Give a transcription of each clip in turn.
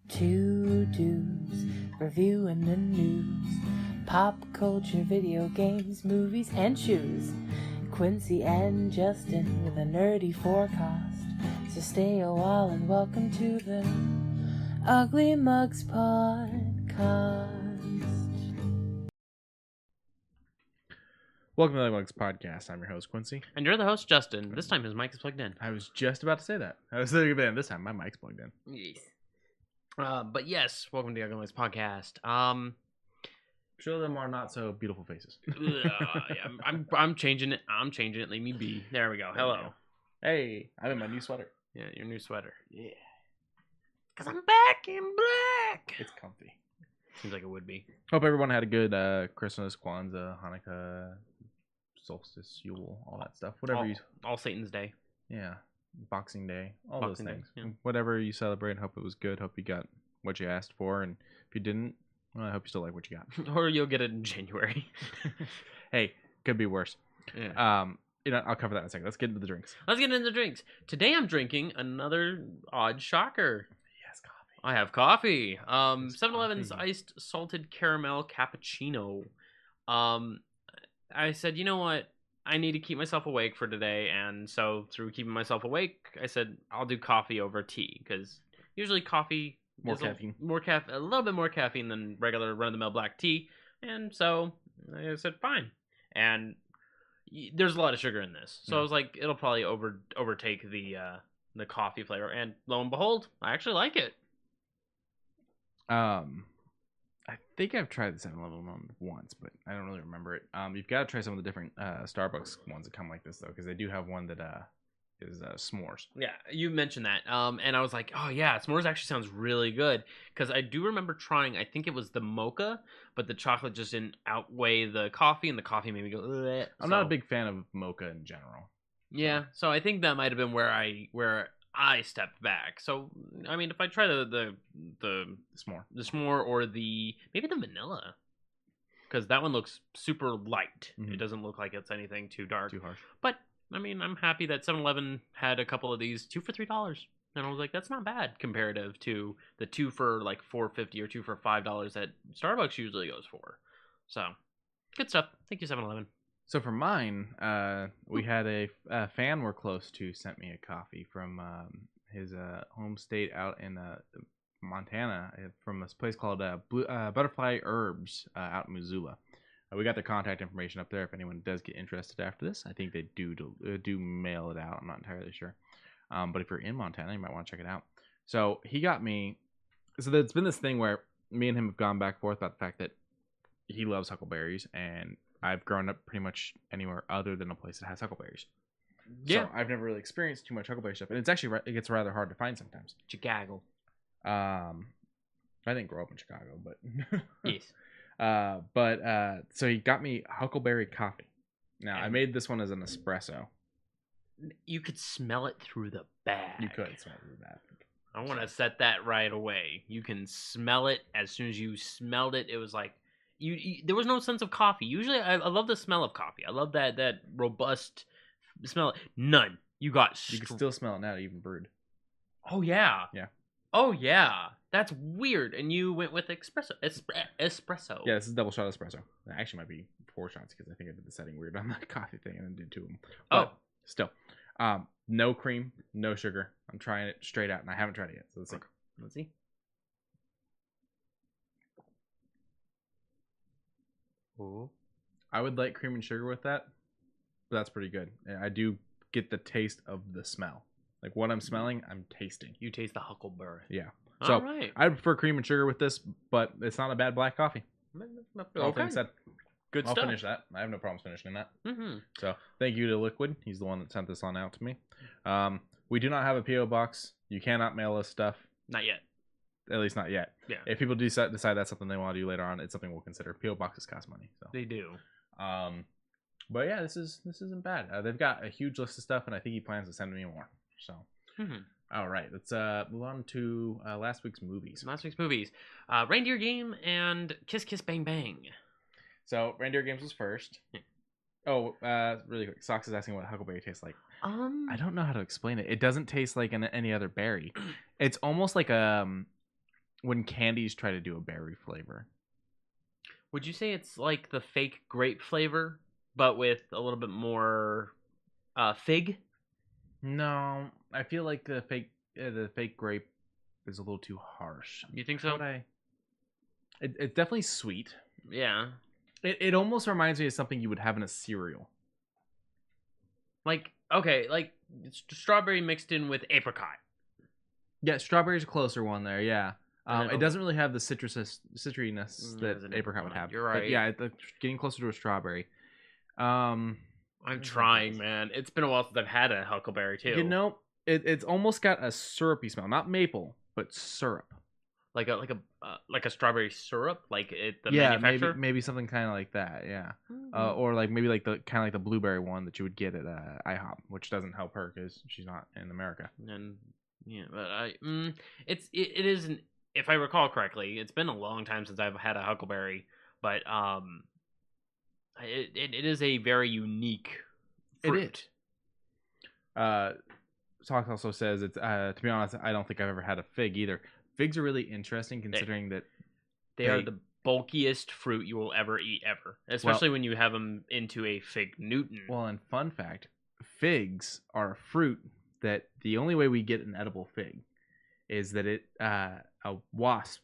Two dudes reviewing the news, pop culture, video games, movies, and shoes. Quincy and Justin with a nerdy forecast. So stay a while and welcome to the Ugly Mugs Podcast. Welcome to the Mugs Podcast. I'm your host, Quincy. And you're the host, Justin. This time his mic is plugged in. I was just about to say that. I was thinking, man, this time my mic's plugged in. Yes. But yes, welcome to the Ugly Mugs Podcast. Show them our not so beautiful faces. Yeah, I'm changing it. I'm changing it. Leave me be. There we go. Hello. Hey, I'm in my new sweater. Yeah, your new sweater. Yeah. Because I'm back in black. It's comfy. Seems like it would be. Hope everyone had a good Christmas, Kwanzaa, Hanukkah, solstice, Yule, all that stuff. Whatever all Satan's Day. Yeah. Boxing Day. All Boxing those Day, things. yeah. Whatever you celebrate, hope it was good. Hope you got what you asked for. And if you didn't, well, I hope you still like what you got. Or you'll get it in January. Hey, could be worse. Yeah. I'll cover that in a second. Let's get into the drinks. Let's get into the drinks. Today I'm drinking another odd shocker. Yes, coffee. I have coffee. Yes, 7-Eleven's coffee. iced salted caramel cappuccino. I said, you know what? I need to keep myself awake for today, and so through keeping myself awake, I said I'll do coffee over tea, because usually coffee More is caffeine. a little bit more caffeine than regular run-of-the-mill black tea, and so I said fine. And there's a lot of sugar in this, so I was like, it'll probably overtake the coffee flavor, and lo and behold, I actually like it. I think I've tried the 7-Eleven one once, but I don't really remember it. You've got to try some of the different Starbucks ones that come like this, though, because they do have one that is s'mores. Yeah, you mentioned that. And I was like, oh yeah, s'mores actually sounds really good. Because I do remember trying, I think it was the mocha, but the chocolate just didn't outweigh the coffee, and the coffee made me go, ugh. I'm not a big fan of mocha in general. Yeah, so I think that might have been where I stepped back. So, I mean, if I try the s'more or maybe the vanilla. Because that one looks super light. Mm-hmm. It doesn't look like it's anything too dark. Too harsh. But I mean, I'm happy that 7-Eleven had a couple of these 2 for $3, and I was like, that's not bad comparative to the 2 for like $4.50 or 2 for $5 that Starbucks usually goes for. So, good stuff. Thank you, 7-Eleven. So for mine, we had a fan we're close to sent me a coffee from his home state out in Montana, from this place called Butterfly Herbs out in Missoula. We got their contact information up there if anyone does get interested after this. I think they do mail it out. I'm not entirely sure. But if you're in Montana, you might want to check it out. So he got me. So there's been this thing where me and him have gone back and forth about the fact that he loves huckleberries, and I've grown up pretty much anywhere other than a place that has huckleberries. Yeah. So I've never really experienced too much huckleberry stuff, and it gets rather hard to find sometimes. Chicago. I didn't grow up in Chicago, but Yes. So he got me Huckleberry Coffee. Now, I made this one as an espresso. You could smell it through the bag. You could smell it through the bag. I want to set that right away. You can smell it. As soon as you smelled it, it was like there was no sense of coffee. Usually, I love the smell of coffee. I love that robust smell. None. You can still smell it now, even brewed. Oh yeah. Yeah. Oh yeah. That's weird. And you went with espresso. Espresso. Yeah, this is double shot espresso. It actually might be 4 shots because I think I did the setting weird on that coffee thing and then did 2 of them. But still, no cream, no sugar. I'm trying it straight out, and I haven't tried it yet. So let's see. Ooh. I would like cream and sugar with that, but that's pretty good. And I do get the taste of the smell. Like what I'm smelling, I'm tasting. You taste the huckleberry. Yeah. So all right. I prefer cream and sugar with this, but it's not a bad black coffee. All things said. Good I'll stuff. finish that. I have no problems finishing that. Mm-hmm. So thank you to Liquid. He's the one that sent this on out to me. We do not have a P.O. box. You cannot mail us stuff. Not yet. At least not yet. Yeah. If people decide that's something they want to do later on, it's something we'll consider. P.O. boxes cost money. So they do. But yeah, this isn't bad. They've got a huge list of stuff, and I think he plans to send me more. So. Mm-hmm. All right, let's move on to last week's movies. Reindeer Game and Kiss Kiss Bang Bang. So Reindeer Games was first. Yeah. Oh, really quick. Sox is asking what huckleberry tastes like. I don't know how to explain it. It doesn't taste like any other berry. It's almost like when candies try to do a berry flavor. Would you say it's like the fake grape flavor, but with a little bit more fig? No, I feel like the fake grape is a little too harsh. You think so? It's definitely sweet. Yeah. It almost reminds me of something you would have in a cereal. Like, okay, like strawberry mixed in with apricot. Yeah, strawberry's a closer one there, yeah. It doesn't really have the citriness that apricot would have. You're right. But yeah, it's getting closer to a strawberry. I'm trying, man. It's been a while since I've had a huckleberry too. You know, it's almost got a syrupy smell, not maple, but syrup. Like a strawberry syrup, like the manufacturer. maybe something kind of like that, yeah. Mm-hmm. Or like maybe like the kind of like the blueberry one that you would get at IHOP, which doesn't help her because she's not in America. And yeah, but it isn't. If I recall correctly, it's been a long time since I've had a huckleberry, but it is a very unique fruit. It is. Talk also says it's to be honest, I don't think I've ever had a fig either. Figs are really interesting considering that they are the bulkiest fruit you will ever eat ever, especially when you have them into a fig Newton. Well, and fun fact, figs are a fruit that the only way we get an edible fig is that a wasp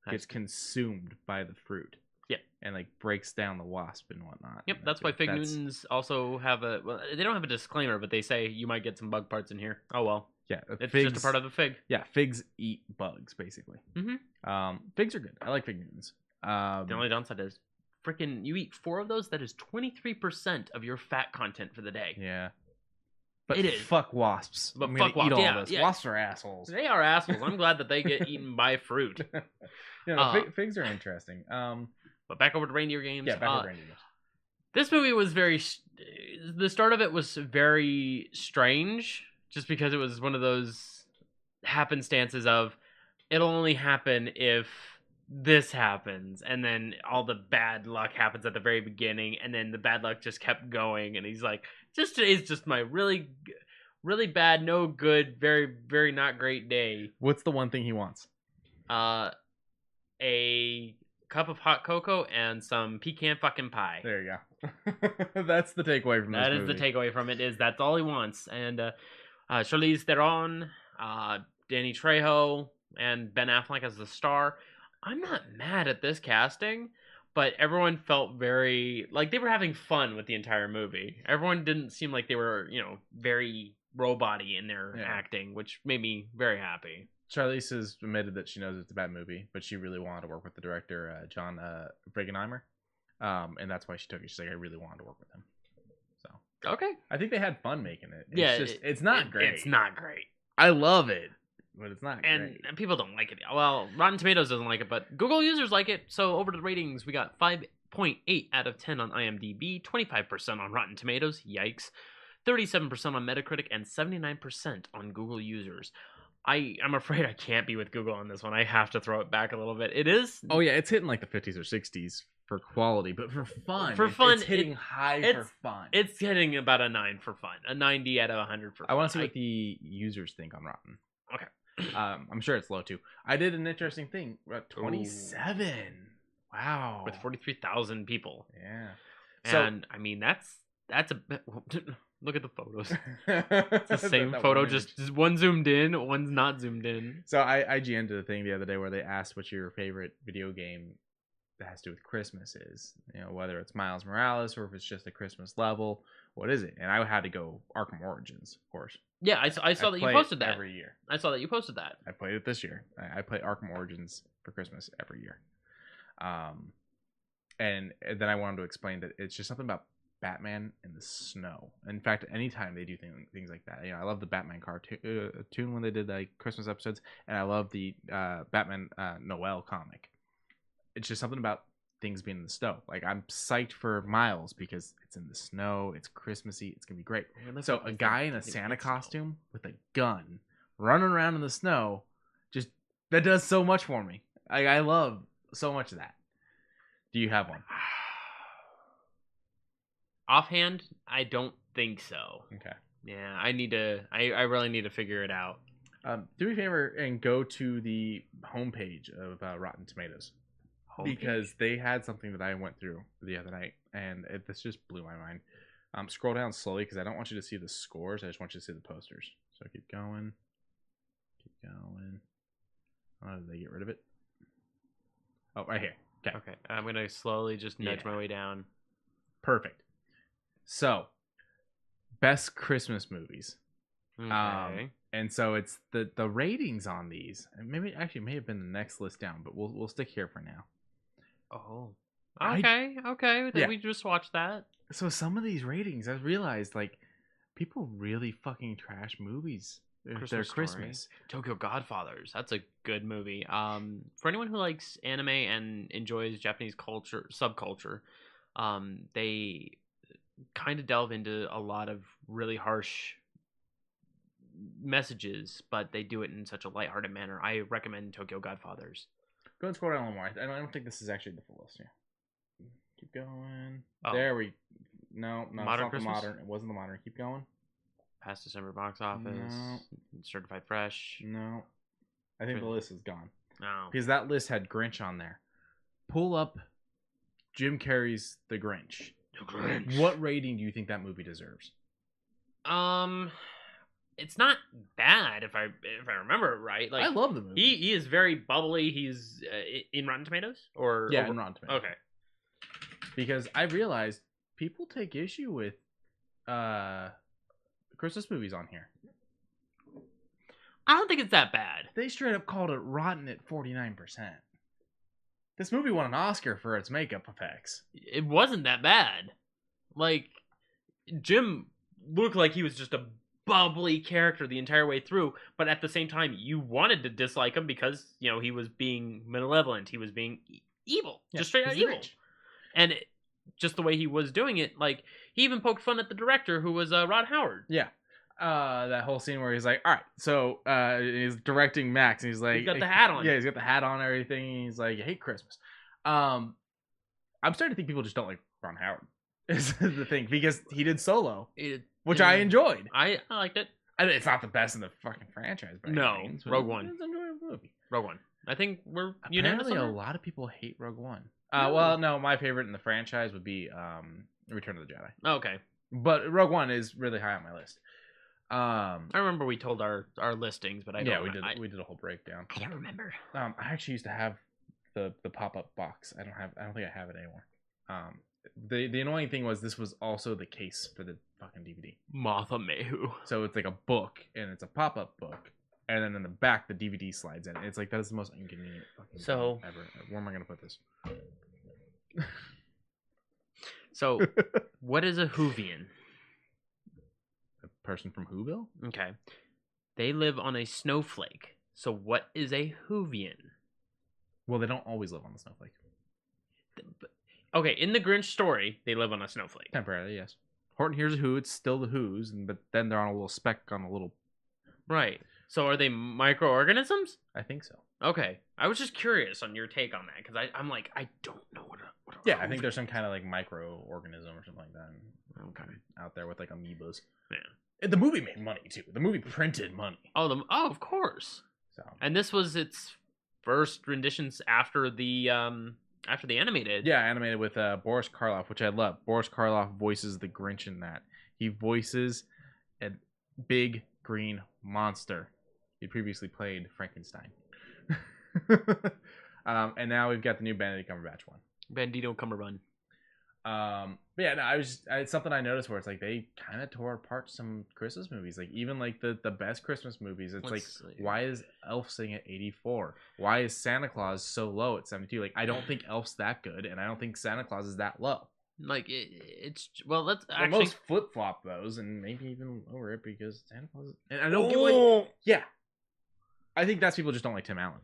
gets consumed by the fruit. Yep. And like breaks down the wasp and whatnot. Yep, that's why fig Newtons also have they don't have a disclaimer, but they say you might get some bug parts in here. Oh well. Yeah, it's just a part of the fig. Yeah, figs eat bugs basically. Mm-hmm. Figs are good. I like fig Newtons. The only downside is freaking you eat 4 of those, that is 23% of your fat content for the day. Yeah. But it is. Fuck wasps. But I'm fuck wasps. Eat all yeah, this. Yeah. Wasps are assholes. They are assholes. I'm glad that they get eaten by fruit. Figs are interesting. But back over to reindeer games. Yeah, back over to reindeer games. This movie was the start of it was very strange, just because it was one of those happenstances of it'll only happen if this happens, and then all the bad luck happens at the very beginning, and then the bad luck just kept going, and he's like, today's just my really, really bad, no good, very, very not great day. What's the one thing he wants? A cup of hot cocoa and some pecan fucking pie. There you go. That's the takeaway from this movie. That is the takeaway from it, is that's all he wants. And Charlize Theron, Danny Trejo, and Ben Affleck as the star. I'm not mad at this casting, but everyone felt very like they were having fun with the entire movie. Everyone didn't seem like they were, very robot-y in their acting, which made me very happy. Charlize has admitted that she knows it's a bad movie, but she really wanted to work with the director, John Frankenheimer, and that's why she took it. She's like, I really wanted to work with him. So okay, I think they had fun making it. It's not great. It's not great. I love it, but it's not great. And people don't like it. Well, Rotten Tomatoes doesn't like it, but Google users like it. So over to the ratings, we got 5.8 out of 10 on IMDb, 25% on Rotten Tomatoes, yikes, 37% on Metacritic, and 79% on Google users. I'm afraid I can't be with Google on this one. I have to throw it back a little bit. It is. Oh yeah, it's hitting like the 50s or 60s for quality, but for fun, it's hitting high for fun. It's hitting about a 9 for fun, a 90 out of 100 for fun. I want to see what the users think on Rotten. Okay. I'm sure it's low too. I did an interesting thing. 27. Ooh. Wow. With 43,000 people. Yeah. And I mean that's a bit. Look at the photos. It's the same photo, just one zoomed in, one's not zoomed in. So IGN did a thing the other day where they asked what your favorite video game that has to do with Christmas is. Whether it's Miles Morales or if it's just a Christmas level. What is it? And I had to go Arkham Origins, of course. Yeah, I saw that you posted that. Every year. I saw that you posted that. I played it this year. I play Arkham Origins for Christmas every year. And then I wanted to explain that it's just something about Batman in the snow. In fact, anytime they do things like that, I love the Batman cartoon when they did like Christmas episodes, and I love the Batman Noel comic. It's just something about things being in the snow. Like I'm psyched for Miles because it's in the snow, it's Christmassy, it's gonna be great. So a guy in a Santa costume with a gun running around in the snow, just that does so much for me. I love so much of that. Do you have one? Offhand, I don't think so. Okay. Yeah, I really need to figure it out. Do me a favor and go to the homepage of Rotten Tomatoes. Because they had something that I went through the other night, and this just blew my mind. Scroll down slowly because I don't want you to see the scores. I just want you to see the posters. So keep going. Keep going. Oh, did they get rid of it? Oh, right here. Okay. I'm going to slowly just nudge my way down. Perfect. So, best Christmas movies. Okay. And so it's the ratings on these. Maybe actually may have been the next list down, but we'll stick here for now. Oh. Okay. Yeah. We just watched that. So some of these ratings, I realized like people really fucking trash movies. Their Christmas. Tokyo Godfathers. That's a good movie. For anyone who likes anime and enjoys Japanese culture, subculture, they kind of delve into a lot of really harsh messages, but they do it in such a lighthearted manner. I recommend Tokyo Godfathers. Go and scroll down a little more. I don't think this is actually the full list here. Keep going. Oh. There we. No, Modern it's not Christmas? the modern. It wasn't the modern. Keep going. Past December box office. No. Certified fresh. No, I think the list is gone No. because that list had Grinch on there. Pull up Jim Carrey's The Grinch. What rating do you think that movie deserves? It's not bad if I remember it right. Like I love the movie. he is very bubbly. He's in Rotten Tomatoes or in Rotten Tomatoes. Okay. Because I realized people take issue with Christmas movies on here. I don't think it's that bad. They straight up called it rotten at 49%. This movie won an Oscar for its makeup effects. It wasn't that bad. Like Jim looked like he was just a bubbly character the entire way through, but at the same time you wanted to dislike him because, you know, he was being malevolent, he was being evil, just straight out evil. Rich. And just the way he was doing it, like he even poked fun at the director who was Rod Howard. Yeah. That whole scene where he's like, all right, so he's directing Max and he's like, he's got the hat on. Yeah, he's got the hat on and everything. And he's like, I hate Christmas. I'm starting to think people just don't like Ron Howard. Is the thing because he did Solo, which I enjoyed. I liked it. I mean, it's not the best in the fucking franchise, but Rogue One. It's an enjoyable movie. Rogue One. I think we're unanimous. Apparently, a lot of people hate Rogue One. Well, no, my favorite in the franchise would be Return of the Jedi. Oh, okay, but Rogue One is really high on my list. I remember we told our listings, but I don't. Yeah, we did a whole breakdown. I don't remember. I actually used to have the pop-up box. I don't think I have it anymore. The annoying thing was this was also the case for the fucking DVD. Martha Mayhew. So it's like a book and it's a pop-up book, and then in the back the DVD slides in. It's like that is the most inconvenient fucking thing ever. Where am I gonna put this? So, what is a Whovian? A person from Whoville? Okay, they live on a snowflake. So, what is a Whovian? Well, they don't always live on the snowflake. Okay, in the Grinch story, they live on a snowflake. Temporarily, yes. Horton hears a Who, it's still the Who's, but then they're on a little speck on a little... Right. So are they microorganisms? I think so. Okay. I was just curious on your take on that, because I'm like, I don't know what yeah, I think there's some kind of like microorganism or something like that out there with like amoebas. Yeah. The movie made money, too. The movie printed money. Oh, of course. So. And this was its first renditions after the animated. Yeah, animated with Boris Karloff, which I love. Boris Karloff voices the Grinch in that. He voices a big green monster. He previously played Frankenstein. And now we've got the new Benedict Cumberbatch one. Bandito Cumberbund. But yeah, no, it's something I noticed where it's like they kind of tore apart some Christmas movies. Like even like the best Christmas movies, it's why is Elf sitting at 84? Why is Santa Claus so low at 72? Like I don't think Elf's that good, and I don't think Santa Claus is that low. Like it's let's actually most flip flop those, and maybe even lower it because Santa Claus. And I don't get I think that's people just don't like Tim Allen.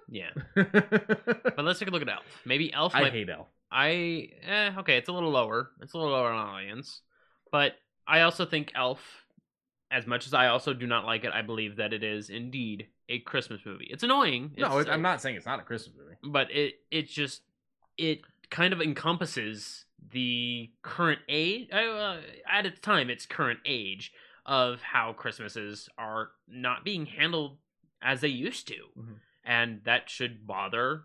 Yeah. But let's take a look at Elf. Maybe Elf. I hate Elf. Okay, it's a little lower. It's a little lower on audience. But I also think Elf, as much as I also do not like it, I believe that it is indeed a Christmas movie. It's annoying. I'm not saying it's not a Christmas movie. But it kind of encompasses the current age. At its time, its current age of how Christmases are not being handled as they used to. Mm-hmm. And that should bother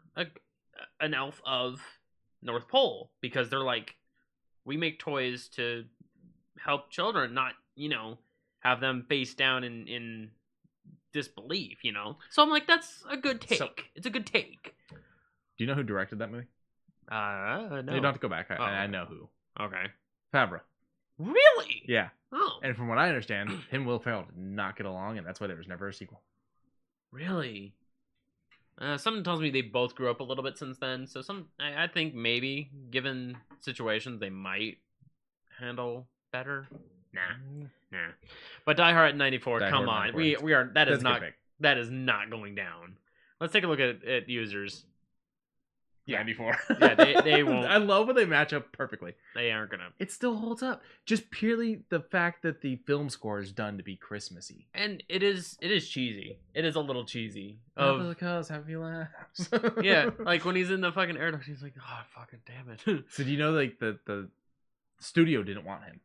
an elf of North Pole, because they're like, we make toys to help children, not, have them face down in disbelief, So I'm like, that's a good take. It's a good take. Do you know who directed that movie? No. You don't have to go back. I know who. Okay. Favreau. Really? Yeah. Oh. And from what I understand, him and Will Ferrell did not get along, and that's why there was never a sequel. Really? Something tells me they both grew up a little bit since then, so I think maybe, given situations, they might handle better. Nah. But Die Hard at 94, come on. We are that is not going down. Let's take a look at users. Yeah. 94. Yeah, they won't. I love when they match up perfectly. They aren't gonna. It still holds up. Just purely the fact that the film score is done to be Christmassy. And it is cheesy. It is a little cheesy. Because have you laughs? Yeah, like when he's in the fucking air, he's like, oh fucking damn it. So do you know, like, the studio didn't want him?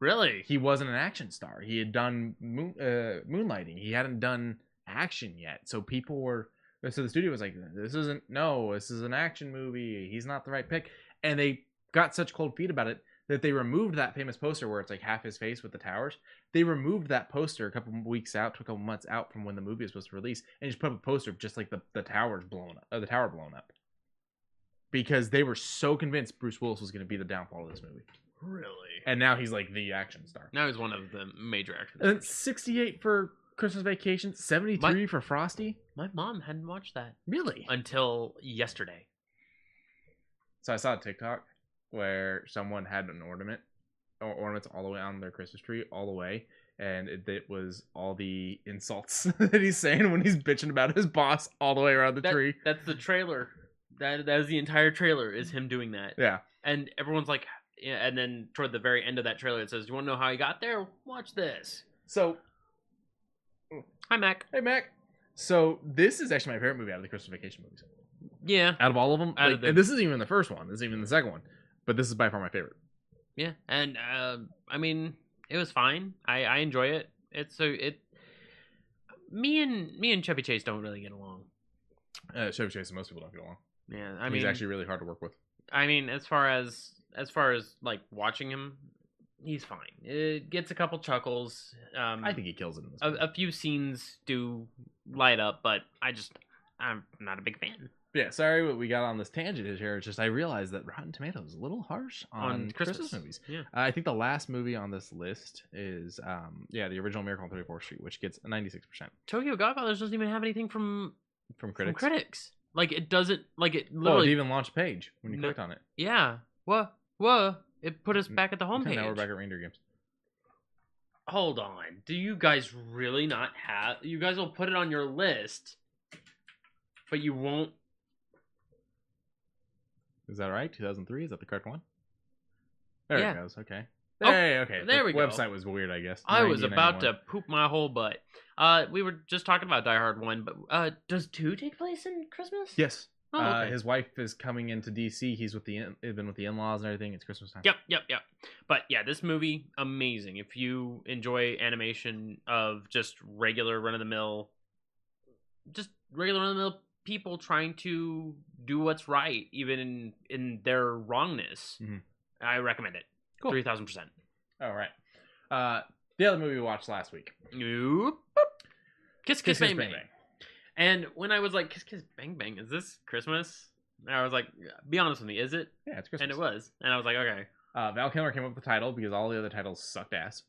Really? He wasn't an action star. He had done moonlighting. He hadn't done action yet. So people were. So the studio was like, this is an action movie. He's not the right pick. And they got such cold feet about it that they removed that famous poster where it's like half his face with the towers. They removed that poster a couple months out from when the movie was supposed to release, and just put up a poster of just like the towers blown up, the tower blown up. Because they were so convinced Bruce Willis was going to be the downfall of this movie. Really? And now he's like the action star. Now he's one of the major action stars. stars. 68 for Christmas Vacation, 73 for Frosty. My mom hadn't watched that. Really? Until yesterday. So I saw a TikTok where someone had an ornaments all the way on their Christmas tree, all the way, and it was all the insults that he's saying when he's bitching about his boss all the way around the tree. That's the trailer. That is the entire trailer, is him doing that. Yeah. And everyone's like, yeah, and then toward the very end of that trailer, it says, "You want to know how he got there? Watch this." So. Hi, Mac. Hey, Mac. So this is actually my favorite movie out of the Christmas Vacation movies. Yeah. Out of all of them. And this isn't even the first one. This isn't even the second one. But this is by far my favorite. Yeah. And, I mean, it was fine. I enjoy it. Me and Chevy Chase don't really get along. Chevy Chase and most people don't get along. Yeah. He's actually really hard to work with. I mean, as far as like watching him, he's fine. It gets a couple chuckles. I think he kills it in this movie. A few scenes do light up, but I'm not a big fan. Yeah, sorry what we got on this tangent here. It's just I realized that Rotten Tomatoes is a little harsh on Christmas movies. Yeah. I think the last movie on this list is the original Miracle on 34th Street, which gets 96%. Tokyo Godfathers doesn't even have anything from critics. Like, it doesn't, like, it literally... Oh, it even launched a page when you clicked on it. Yeah. What? It put us back at the homepage. Now we're back at Reindeer Games. Hold on. Do you guys really not have... You guys will put it on your list, but you won't... Is that right? 2003? Is that the correct one? There it goes. Okay. Okay. There we go. The website was weird, I guess. I was about to poop my whole butt. We were just talking about Die Hard 1, but does 2 take place in Christmas? Yes. Oh, okay. His wife is coming into DC. He's been with the in-laws and everything. It's Christmas time. Yep. But yeah, this movie, amazing. If you enjoy animation of just regular run-of-the-mill people trying to do what's right, even in their wrongness, I recommend it. Cool. 3,000%. All right. The other movie we watched last week. Kiss Kiss Bang Bang. And when I was like, Kiss Kiss Bang Bang, is this Christmas? And I was like, be honest with me, is it? Yeah, it's Christmas. And it was. And I was like, okay. Val Kilmer came up with the title because all the other titles sucked ass.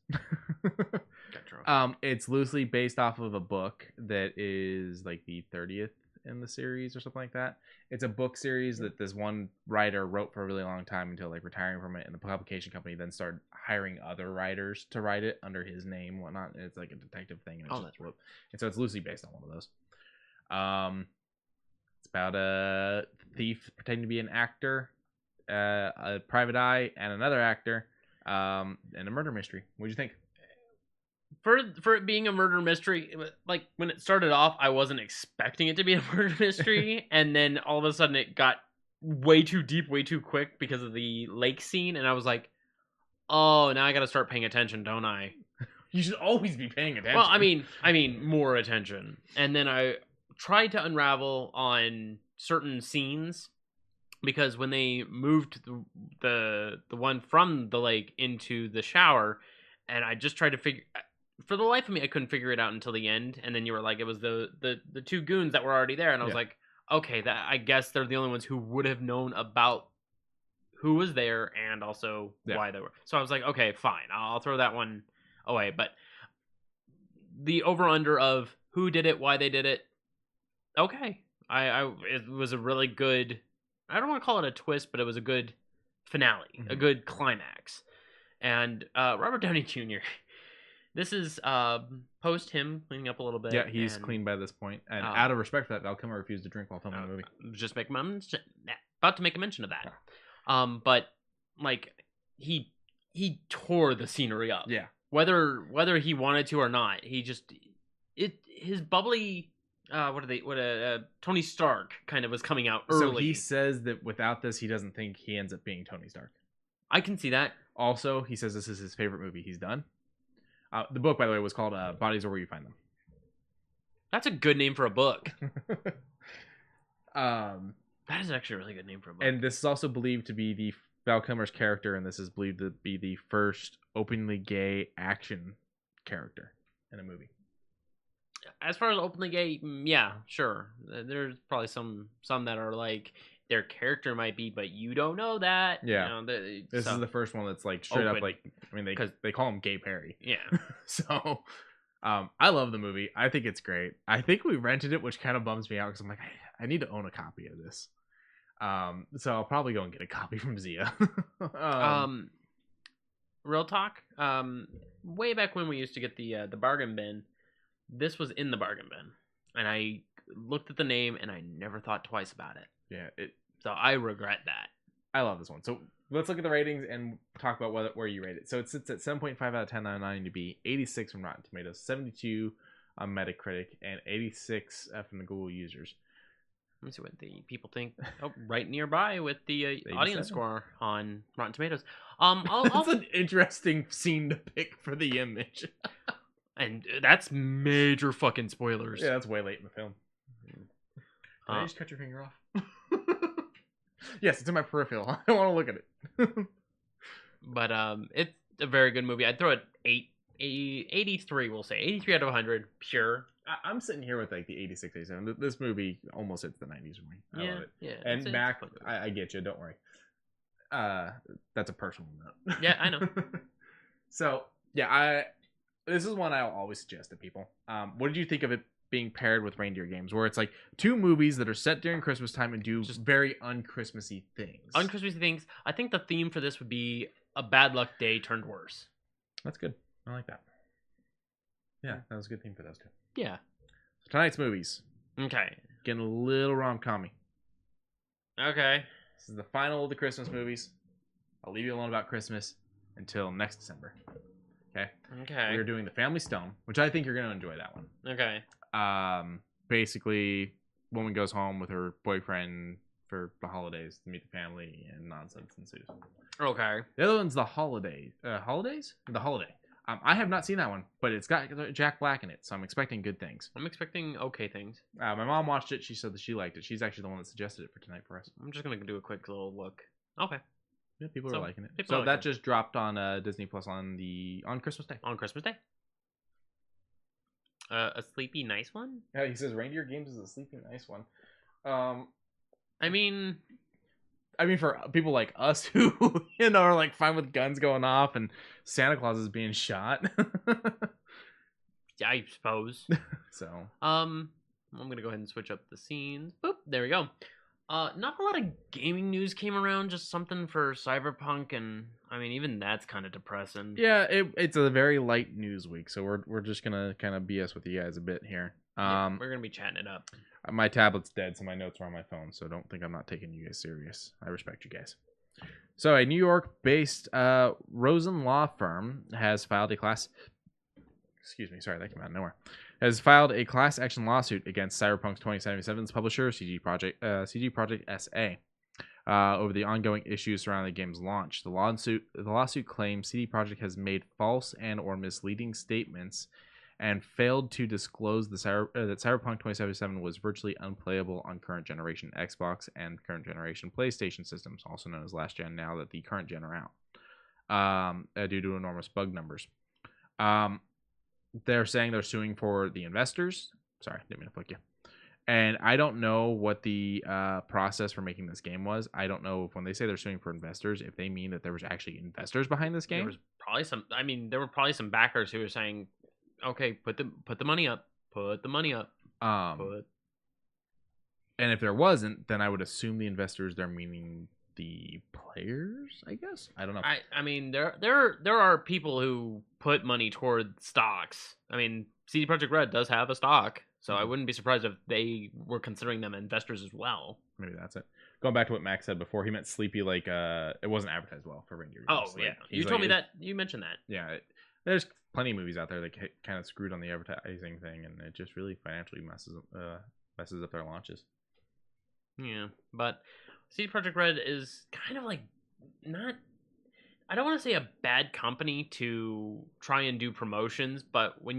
Gotcha. It's loosely based off of a book that is like the 30th in the series or something like that. It's a book series that this one writer wrote for a really long time until like retiring from it, and the publication company then started hiring other writers to write it under his name and whatnot. And it's like a detective thing. And that's right. And so it's loosely based on one of those. It's about a thief pretending to be an actor, a private eye, and another actor, and a murder mystery. What'd you think? For it being a murder mystery, like when it started off, I wasn't expecting it to be a murder mystery, and then all of a sudden it got way too deep, way too quick because of the lake scene, and I was like, oh, now I gotta start paying attention, don't I? You should always be paying attention. Well, I mean, more attention. And then I tried to unravel on certain scenes because when they moved the one from the lake into the shower, and I just tried to figure. For the life of me, I couldn't figure it out until the end. And then you were like, it was the two goons that were already there, and I was like, okay, that I guess they're the only ones who would have known about who was there and also why they were. So I was like, okay, fine, I'll throw that one away. But the over-under of who did it, why they did it, okay. It was a really good, I don't want to call it a twist, but it was a good finale, a good climax. And Robert Downey Jr., this is post him cleaning up a little bit. Yeah, he's clean by this point. And out of respect for that, Val Kilmer refused to drink while filming the movie. Just about to make a mention of that. But like he tore the scenery up. Yeah. Whether he wanted to or not, he just his bubbly Tony Stark kind of was coming out early. So he says that without this, he doesn't think he ends up being Tony Stark. I can see that. Also, he says this is his favorite movie he's done. The book, by the way, was called Bodies Are Where You Find Them. That's a good name for a book. That is actually a really good name for a book. And this is also believed to be the Val Kilmer's character, and this is believed to be the first openly gay action character in a movie. As far as openly gay, yeah, sure. There's probably some that are like their character might be, but you don't know that. Yeah, this is the first one that's like straight up like. I mean, they call him Gay Perry. Yeah. So, I love the movie. I think it's great. I think we rented it, which kind of bums me out because I'm like, I need to own a copy of this. So I'll probably go and get a copy from Zia. Real talk. Way back when we used to get the bargain bin, this was in the bargain bin, and I looked at the name and I never thought twice about it. Yeah. So I regret that. I love this one. So let's look at the ratings and talk about where you rate it. So it sits at 7.5 out of 10 on IMDb, 86 from Rotten Tomatoes, 72 on Metacritic, and 86 from the Google users. Let me see what the people think. Oh, right nearby with the audience score on Rotten Tomatoes. That's an interesting scene to pick for the image. And that's major fucking spoilers. Yeah, that's way late in the film. Can I just cut your finger off? Yes, it's in my peripheral. I don't want to look at it. But it's a very good movie. I'd throw it 83, we'll say. 83 out of 100, pure. I'm sitting here with like the 86, 87. This movie almost hits the 90s for me. I love it. Yeah. And Mac, I get you. Don't worry. That's a personal note. Yeah, I know. So, yeah, this is one I'll always suggest to people. What did you think of it being paired with Reindeer Games, where it's like two movies that are set during Christmas time and do just very un-Christmassy things? Un-Christmassy things. I think the theme for this would be a bad luck day turned worse. That's good. I like that. Yeah, that was a good theme for those two. Yeah. So tonight's movies. Okay. Getting a little rom-com-y. Okay. This is the final of the Christmas movies. I'll leave you alone about Christmas until next December. Okay? Okay. We're doing The Family Stone, which I think you're going to enjoy that one. Okay. Basically, woman goes home with her boyfriend for the holidays to meet the family, and nonsense ensues. Okay. The other one's The Holiday. Holidays? The Holiday. I have not seen that one, but it's got Jack Black in it, so I'm expecting good things. I'm expecting okay things. My mom watched it. She said that she liked it. She's actually the one that suggested it for tonight for us. I'm just going to do a quick little look. Okay. Yeah, people are liking it. So that just dropped on Disney Plus on Christmas Day. On Christmas Day? A sleepy nice one? Yeah, he says Reindeer Games is a sleepy nice one. I mean, for people like us who are like fine with guns going off and Santa Claus is being shot. I suppose. So I'm gonna go ahead and switch up the scenes. Boop, there we go. Not a lot of gaming news came around, just something for Cyberpunk, and I mean, even that's kind of depressing. Yeah, it's a very light news week, so we're just gonna kind of BS with you guys a bit here. Yeah, we're gonna be chatting it up. My tablet's dead, so my notes are on my phone, so don't think I'm not taking you guys serious. I respect you guys. So a New York-based Rosen law firm has filed a class... Excuse me, sorry, that came out of nowhere. Has filed a class action lawsuit against Cyberpunk 2077's publisher, CG Projekt SA. over the ongoing issues surrounding the game's launch. The lawsuit claims CD Projekt has made false and or misleading statements and failed to disclose that Cyberpunk 2077 was virtually unplayable on current generation Xbox and current generation PlayStation systems, also known as last gen now that the current gen are out, due to enormous bug numbers. They're saying they're suing for the investors. Sorry, didn't mean to flick you. And I don't know what the process for making this game was. I don't know if when they say they're suing for investors, if they mean that there was actually investors behind this game. There was probably some. I mean, there were probably some backers who were saying, "Okay, put the money up. Put the money up." And if there wasn't, then I would assume the investors they're meaning the players. I guess I don't know. I mean, there are people who put money toward stocks. I mean, CD Projekt Red does have a stock. So I wouldn't be surprised if they were considering them investors as well. Maybe that's it. Going back to what Max said before, he meant Sleepy like it wasn't advertised well for Reindeer Games. Oh, yeah. You told me that. You mentioned that. Yeah. There's plenty of movies out there that kind of screwed on the advertising thing, and it just really financially messes up their launches. Yeah, but CD Projekt Red is kind of like not... I don't want to say a bad company to try and do promotions, but when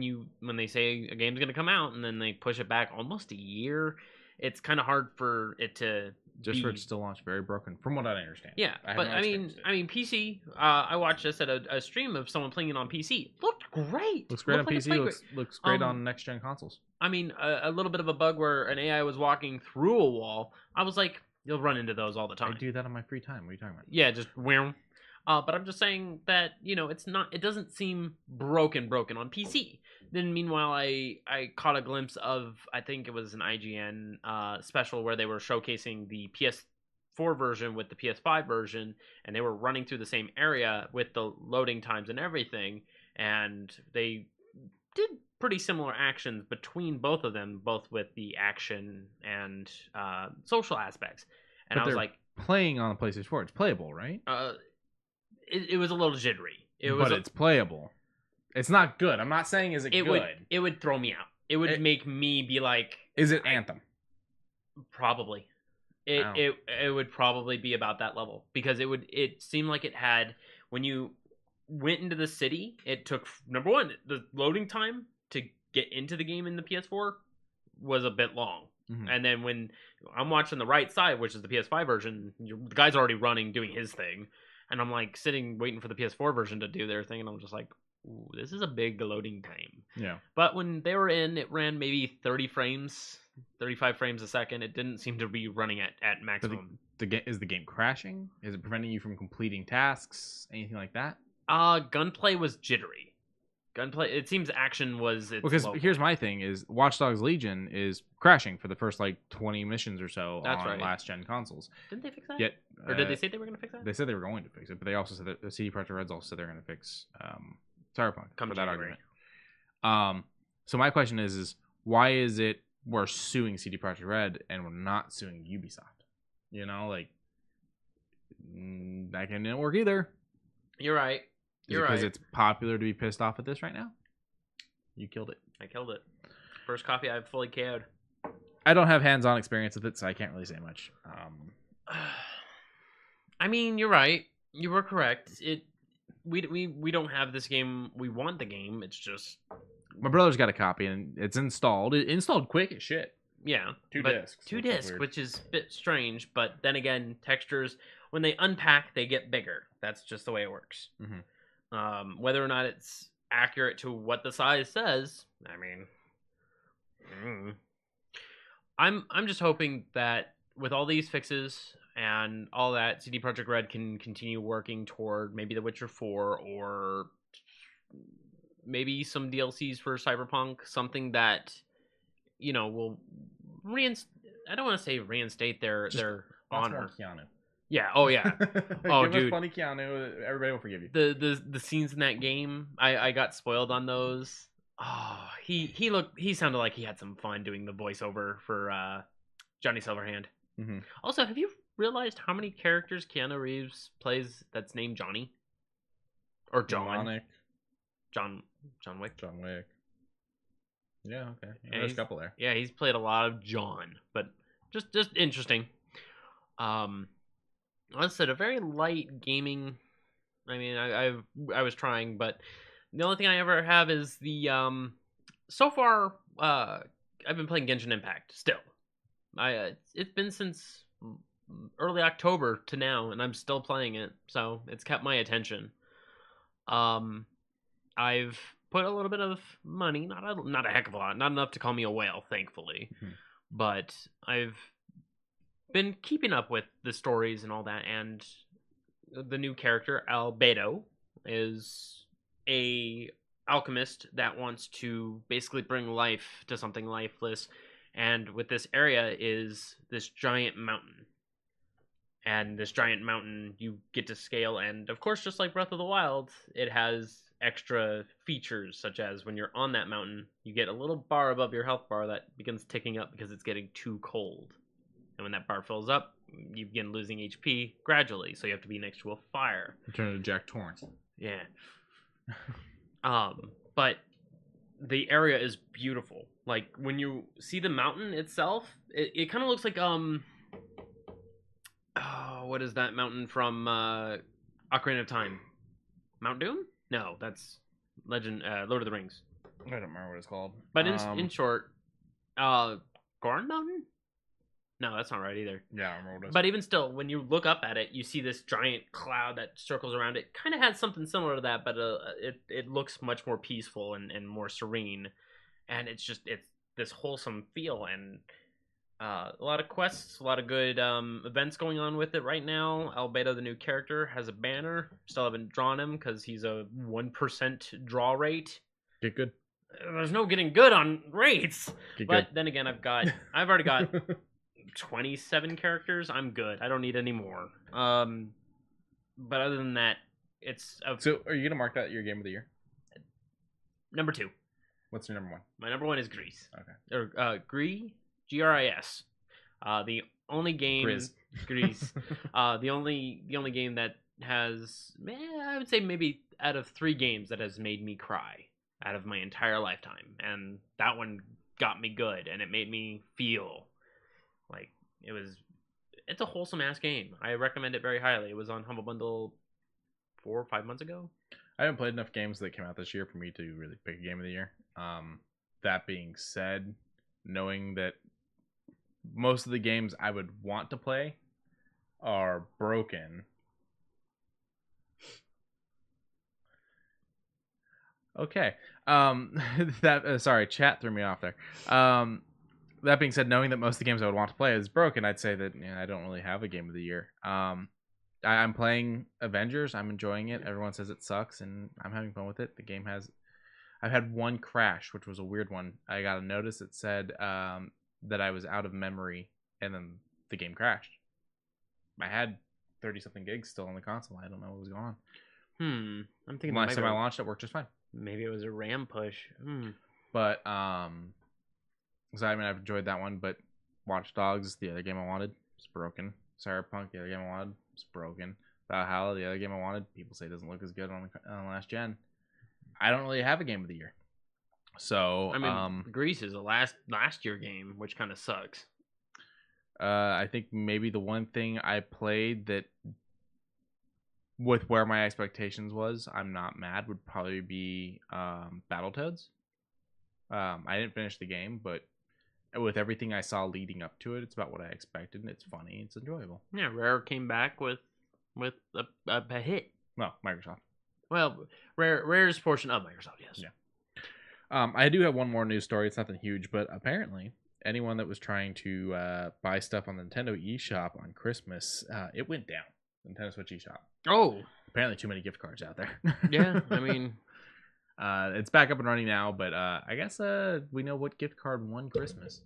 they say a game's going to come out and then they push it back almost a year, it's kind of hard for it to for it to still launch very broken, from what I understand. Yeah, I mean PC. I watched this at a stream of someone playing it on PC. Looked great. Looks great on PC. Looks great on next gen consoles. I mean, a little bit of a bug where an AI was walking through a wall. I was like, you'll run into those all the time. I do that on my free time. What are you talking about? Yeah, just wham. But I'm just saying that, it doesn't seem broken on PC. Then meanwhile, I caught a glimpse of, I think it was an IGN special where they were showcasing the PS4 version with the PS5 version, and they were running through the same area with the loading times and everything, and they did pretty similar actions between both of them, both with the action and social aspects. And I was like, playing on the PlayStation 4, it's playable, right? It was a little jittery. It's playable. It's not good. I'm not saying is it good. It would throw me out. It would make me be like... Is it Anthem? Probably. It would probably be about that level. Because it seemed like it had... When you went into the city, it took... Number one, the loading time to get into the game in the PS4 was a bit long. Mm-hmm. And then when I'm watching the right side, which is the PS5 version, the guy's already running, doing his thing. And I'm like sitting waiting for the PS4 version to do their thing, and I'm just like, ooh, this is a big loading time. Yeah. But when they were in, it ran maybe 35 frames a second. It didn't seem to be running at maximum. Is the game crashing? Is it preventing you from completing tasks? Anything like that? Gunplay was jittery. It seems action was... Because here's my thing, is Watch Dogs Legion is crashing for the first, 20 missions or so on last-gen consoles. Didn't they fix that? Or did they say they were going to fix that? They said they were going to fix it, but they also said that the CD Projekt Reds also said they're going to fix Cyberpunk for that argument. So my question is why is it we're suing CD Projekt Red and we're not suing Ubisoft? That didn't work either. You're right. Because it's popular to be pissed off at this right now? You killed it. I killed it. First coffee I've fully KO'd. I don't have hands-on experience with it, so I can't really say much. I mean, you're right. You were correct. We don't have this game. We want the game. It's just... My brother's got a copy, and it's installed. It installed quick as shit. Yeah. Two discs. Two discs, which is a bit strange. But then again, textures, when they unpack, they get bigger. That's just the way it works. Mm-hmm. Whether or not it's accurate to what the size says, I mean, I'm just hoping that with all these fixes and all that, CD Projekt Red can continue working toward maybe The Witcher 4 or maybe some DLCs for Cyberpunk, something that will I don't want to say reinstate their honor. Keanu. Yeah. Oh yeah. Oh, dude. Funny Keanu. Everybody will forgive you. The scenes in that game, I got spoiled on those. Oh, he sounded like he had some fun doing the voiceover for Johnny Silverhand. Mm-hmm. Also, have you realized how many characters Keanu Reeves plays that's named Johnny or John? John Wick. John Wick. Yeah. Okay. Yeah, there's a couple there. Yeah, he's played a lot of John, but just interesting. Like I said, a very light gaming. I mean, I was trying, but the only thing I ever have is the So far, I've been playing Genshin Impact still. It's been since early October to now, and I'm still playing it, so it's kept my attention. I've put a little bit of money, not a heck of a lot, not enough to call me a whale, thankfully, but I've been keeping up with the stories and all that, and the new character Albedo is a alchemist that wants to basically bring life to something lifeless, and with this area is this giant mountain, and this giant mountain you get to scale, and of course, just like Breath of the Wild, it has extra features, such as when you're on that mountain, you get a little bar above your health bar that begins ticking up because it's getting too cold. And when that bar fills up, you begin losing HP gradually, so you have to be next to a fire. Turn into Jack Torrance. Yeah. But the area is beautiful. Like, when you see the mountain itself, it kind of looks like, what is that mountain from Ocarina of Time? Mount Doom? No, that's Lord of the Rings. I don't remember what it's called. But in short, Gorn Mountain? No, that's not right either. Yeah, I remember what it is. But even still, when you look up at it, you see this giant cloud that circles around it. Kind of has something similar to that, but it looks much more peaceful and more serene. And it's this wholesome feel, and a lot of quests, a lot of good events going on with it right now. Albedo, the new character, has a banner. Still haven't drawn him because he's a 1% draw rate. Get good. There's no getting good on rates. Get but good. Then again, I've already got 27 characters. I'm good. I don't need any more. But other than that, it's So are you gonna mark that your game of the year? Number 2. What's your number 1? My number 1 is Grease. Okay. Or Gris. The only game Grease. The only game that has, I would say, maybe out of 3 games that has made me cry out of my entire lifetime, and that one got me good, and it made me feel like it's a wholesome ass game. I recommend it very highly. It was on Humble Bundle 4 or 5 months ago. I haven't played enough games that came out this year for me to really pick a game of the year. That being said, knowing that most of the games I would want to play are broken. Okay. Sorry, chat threw me off there. That being said, knowing that most of the games I would want to play is broken, I'd say that I don't really have a game of the year. I'm playing Avengers. I'm enjoying it. Everyone says it sucks, and I'm having fun with it. The game I've had one crash, which was a weird one. I got a notice that said that I was out of memory, and then the game crashed. I had 30-something gigs still on the console. I don't know what was going on. I'm thinking last time I launched it worked just fine. Maybe it was a RAM push. But so I mean, I've enjoyed that one. But Watch Dogs, the other game I wanted, it's broken. Cyberpunk, the other game I wanted, it's broken. Valhalla, the other game I wanted, people say it doesn't look as good on last gen. I don't really have a game of the year. So I mean, Grease is a last year game, which kind of sucks. I think maybe the one thing I played that, with where my expectations was, I'm not mad, would probably be Battletoads. I didn't finish the game, but with everything I saw leading up to it, it's about what I expected, and it's funny, it's enjoyable. Yeah, Rare came back with a hit. Well, Microsoft. Well, Rare's portion of Microsoft, yes. Yeah. I do have one more news story. It's nothing huge, but apparently anyone that was trying to buy stuff on the Nintendo eShop on Christmas, it went down. Nintendo Switch eShop. Oh. Apparently too many gift cards out there. Yeah, I mean... it's back up and running now, but I guess we know what gift card won Christmas.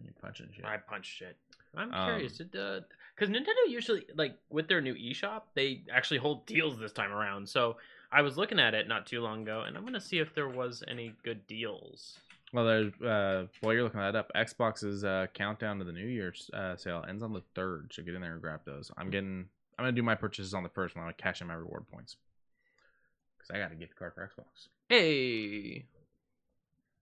You punching shit. I punched shit. I'm curious. Because Nintendo usually, like, with their new eShop, they actually hold deals this time around. So I was looking at it not too long ago, and I'm going to see if there was any good deals. Well, there's while you're looking that up, Xbox's countdown to the New Year's sale ends on the 3rd, so get in there and grab those. I'm going to do my purchases on the 1st when I cash in my reward points. Because I got a gift card for Xbox. Hey!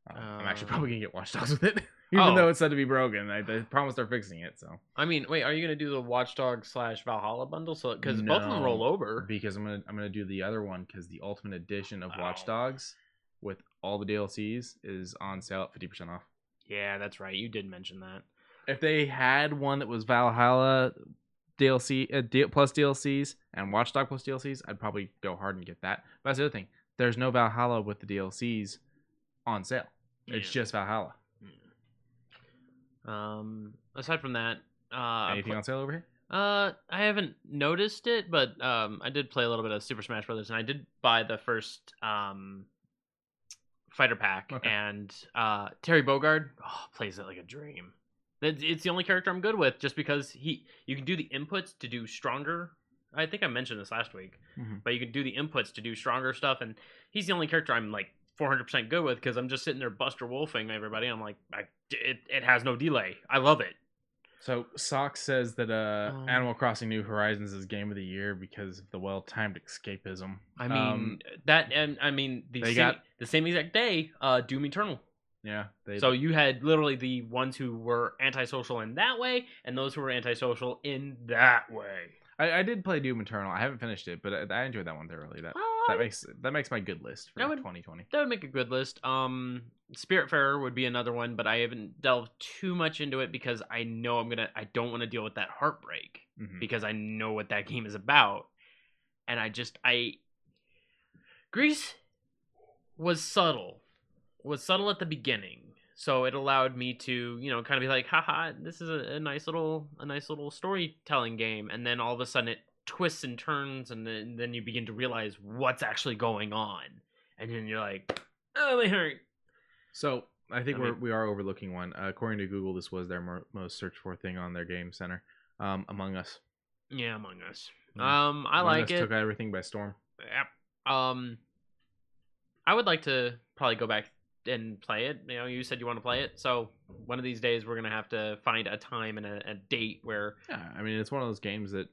I'm actually probably going to get Watch Dogs with it. Even though it's said to be broken, they promised they're fixing it. So I mean, wait, are you gonna do the Watch Dogs / Valhalla bundle? So because both of them roll over. Because I'm gonna do the other one because the Ultimate Edition of Watch Dogs with all the DLCs is on sale at 50% off. Yeah, that's right. You did mention that. If they had one that was Valhalla DLC plus DLCs and Watch Dogs plus DLCs, I'd probably go hard and get that. But that's the other thing. There's no Valhalla with the DLCs on sale. It's just Valhalla. Aside from that, anything on sale over here? I haven't noticed it, but I did play a little bit of Super Smash Brothers, and I did buy the first fighter pack. Okay. And Terry Bogard plays it like a dream. It's the only character I'm good with, just because you can do the inputs to do stronger. I think I mentioned this last week, but you can do the inputs to do stronger stuff, and he's the only character I'm like 400% good with because I'm just sitting there Buster Wolfing everybody. I'm like, it has no delay. I love it. So Sock says that Animal Crossing New Horizons is game of the year because of the well-timed escapism. I mean the same exact day, Doom Eternal. Yeah. So you had literally the ones who were antisocial in that way, and those who were antisocial in that way. I did play Doom Eternal. I haven't finished it, but I enjoyed that one thoroughly. That makes my good list for 2020. That would make a good list. Spiritfarer would be another one, but I haven't delved too much into it because I know I don't want to deal with that heartbreak because I know what that game is about, and Grease was subtle at the beginning. So it allowed me to, kind of be like, haha, this is a nice little storytelling game. And then all of a sudden it twists and turns, and then you begin to realize what's actually going on. And then you're like, oh, my heart. So I think we are overlooking one. According to Google, this was their most searched for thing on their game center. Among Us. Yeah, Among Us. I like it. Took everything by storm. Yep. I would like to probably go back and play it. You said you want to play it, so one of these days we're gonna have to find a time and a date where. Yeah, I mean it's one of those games that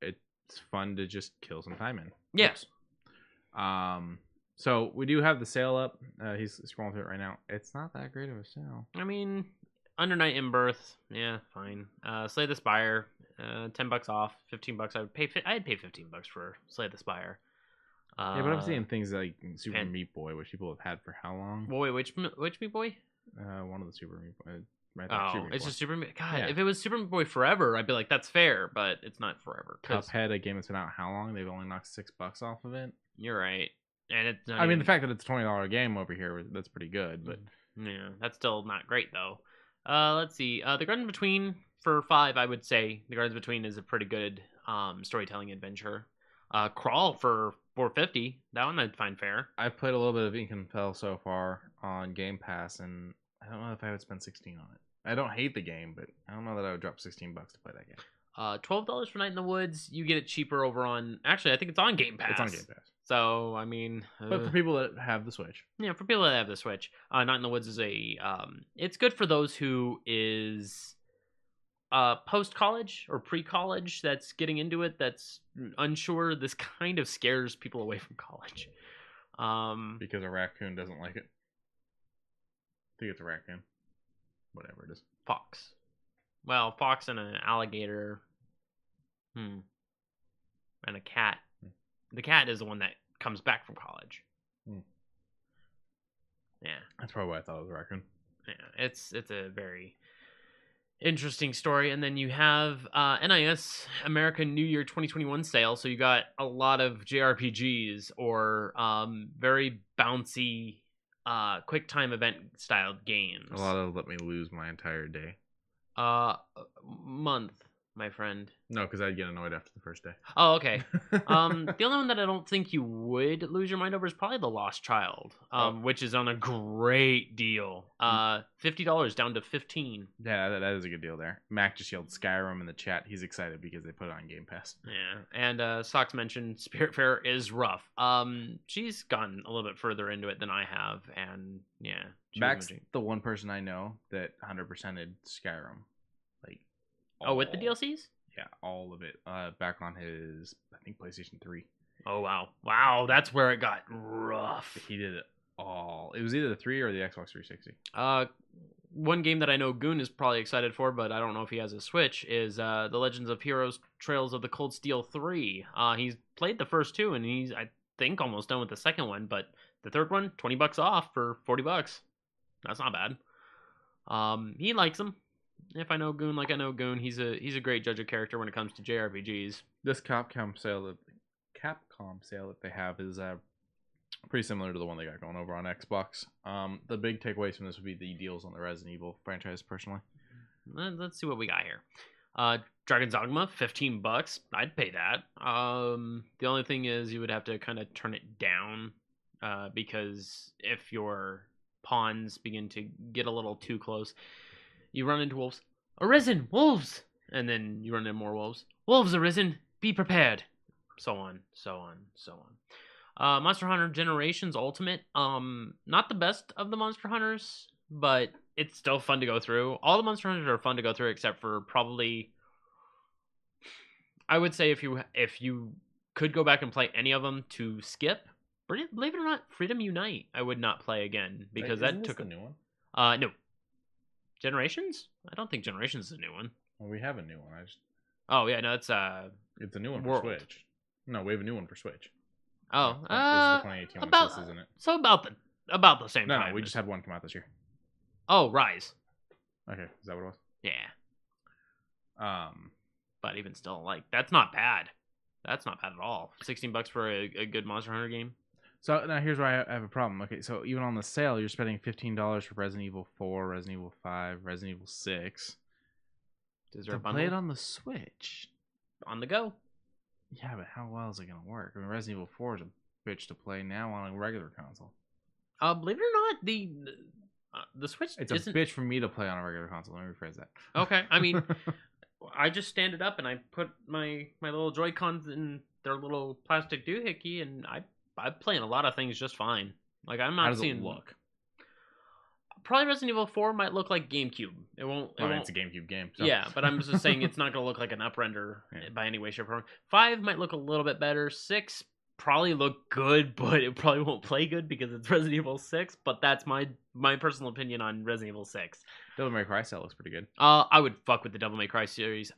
it's fun to just kill some time in. Yes. So we do have the sale up. He's scrolling through it right now. It's not that great of a sale. I mean, Under Night in Birth, yeah, fine. Slay the Spire, $10 off, $15. I'd pay $15 for Slay the Spire. Yeah, but I'm seeing things like Super Meat Boy, which people have had for how long? Well, wait, which Meat Boy? One of the Super Meat Boy. It's just Super Meat. God, yeah. If it was Super Meat Boy Forever, I'd be like, that's fair, but it's not forever. Cuphead, a game that's been out how long? They've only knocked $6 off of it. You're right, and it's. I mean, the fact that it's a $20 game over here, that's pretty good, but yeah, that's still not great though. Let's see. The Garden Between for $5, I would say the Garden Between is a pretty good storytelling adventure. Crawl for $4.50. That one I'd find fair. I've played a little bit of Ink and Fell so far on Game Pass, and I don't know if I would spend $16 on it. I don't hate the game, but I don't know that I would drop $16 to play that game. $12 for Night in the Woods. You get it cheaper over on. Actually, I think it's on Game Pass. It's on Game Pass. So I mean, but for people that have the Switch, yeah, for people that have the Switch, Night in the Woods is it's good for those who is post college or pre college that's getting into it. That's unsure. This kind of scares people away from college. Because a raccoon doesn't like it. I think it's a raccoon. Whatever it is. Fox. Well, fox and an alligator. And a cat. The cat is the one that comes back from college. Yeah. That's probably why I thought it was a raccoon. Yeah, it's a very interesting story. And then you have NIS American New Year 2021 sale. So you got a lot of JRPGs or very bouncy quick time event styled games. A lot of let me lose my entire day. Month, my friend. No, because I'd get annoyed after the first day. Oh, okay. The only one that I don't think you would lose your mind over is probably The Lost Child, which is on a great deal. $50 down to $15. Yeah, that is a good deal there. Mac just yelled Skyrim in the chat. He's excited because they put it on Game Pass. Yeah, and Socks mentioned Spiritfarer is rough. She's gotten a little bit further into it than I have, and yeah. Mac's the one person I know that 100%ed Skyrim. Like, with the DLCs? Yeah, all of it. Back on his, I think, PlayStation 3. Oh, wow. Wow, that's where it got rough. He did it all. It was either the 3 or the Xbox 360. one game that I know Goon is probably excited for, but I don't know if he has a Switch, is The Legends of Heroes Trails of the Cold Steel 3. He's played the first two, and he's, I think, almost done with the second one, but the third one, $20 off for $40. That's not bad. He likes them. If I know Goon like I know Goon, he's a great judge of character when it comes to JRPGs. This Capcom sale that they have is pretty similar to the one they got going over on Xbox. The big takeaways from this would be the deals on the Resident Evil franchise, personally. Let's see what we got here. Dragon's Dogma, $15. I'd pay that. The only thing is you would have to kind of turn it down because if your pawns begin to get a little too close, you run into wolves. Arisen! Wolves! And then you run into more wolves. Wolves arisen! Be prepared! So on, so on, so on. Monster Hunter Generations Ultimate. Not the best of the Monster Hunters, but it's still fun to go through. All the Monster Hunters are fun to go through, except for probably... I would say if you could go back and play any of them to skip, believe it or not, Freedom Unite, I would not play again, because that took a new one. No. Generations? I don't think Generations is a new one. Well, we have a new one. Oh yeah, no, it's a new one World. for Switch. No, we have a new one for Switch. Oh, this is the 2018 one, this isn't it? So about the same time. No, we just had one come out this year. Oh, Rise. Okay, is that what it was? Yeah. Um, but even still, like, that's not bad. That's not bad at all. $16 for a good Monster Hunter game. So now here's where I have a problem. Okay, so even on the sale, you're spending $15 for Resident Evil 4, Resident Evil 5, Resident Evil 6. Is there a play it on the Switch? On the go. Yeah, but how well is it going to work? I mean, Resident Evil 4 is a bitch to play now on a regular console. Believe it or not, the Switch It's a bitch for me to play on a regular console. Let me rephrase that. Okay, I mean, I just stand it up and I put my little Joy-Cons in their little plastic doohickey, and I'm playing a lot of things just fine. Like, I'm not How does seeing... it look? Probably Resident Evil 4 might look like GameCube. It won't. It's a GameCube game. So. Yeah, but I'm just saying it's not going to look like an uprender by any way, shape, or form. 5 might look a little bit better. 6 probably look good, but it probably won't play good because it's Resident Evil 6. But that's my personal opinion on Resident Evil 6. Devil May Cry style looks pretty good. I would fuck with the Devil May Cry series.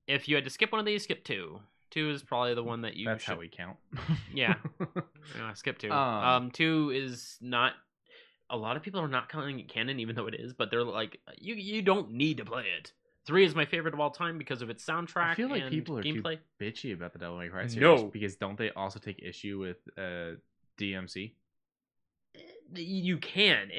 If you had to skip one of these, skip 2. 2 is probably the one that you. That's how we count. Yeah, skip 2. 2 is not. A lot of people are not calling it canon, even though it is. But they're like, you don't need to play it. 3 is my favorite of all time because of its soundtrack. I feel like and people are gameplay. Too bitchy about the Devil May Cry series. No, because don't they also take issue with DMC? You can.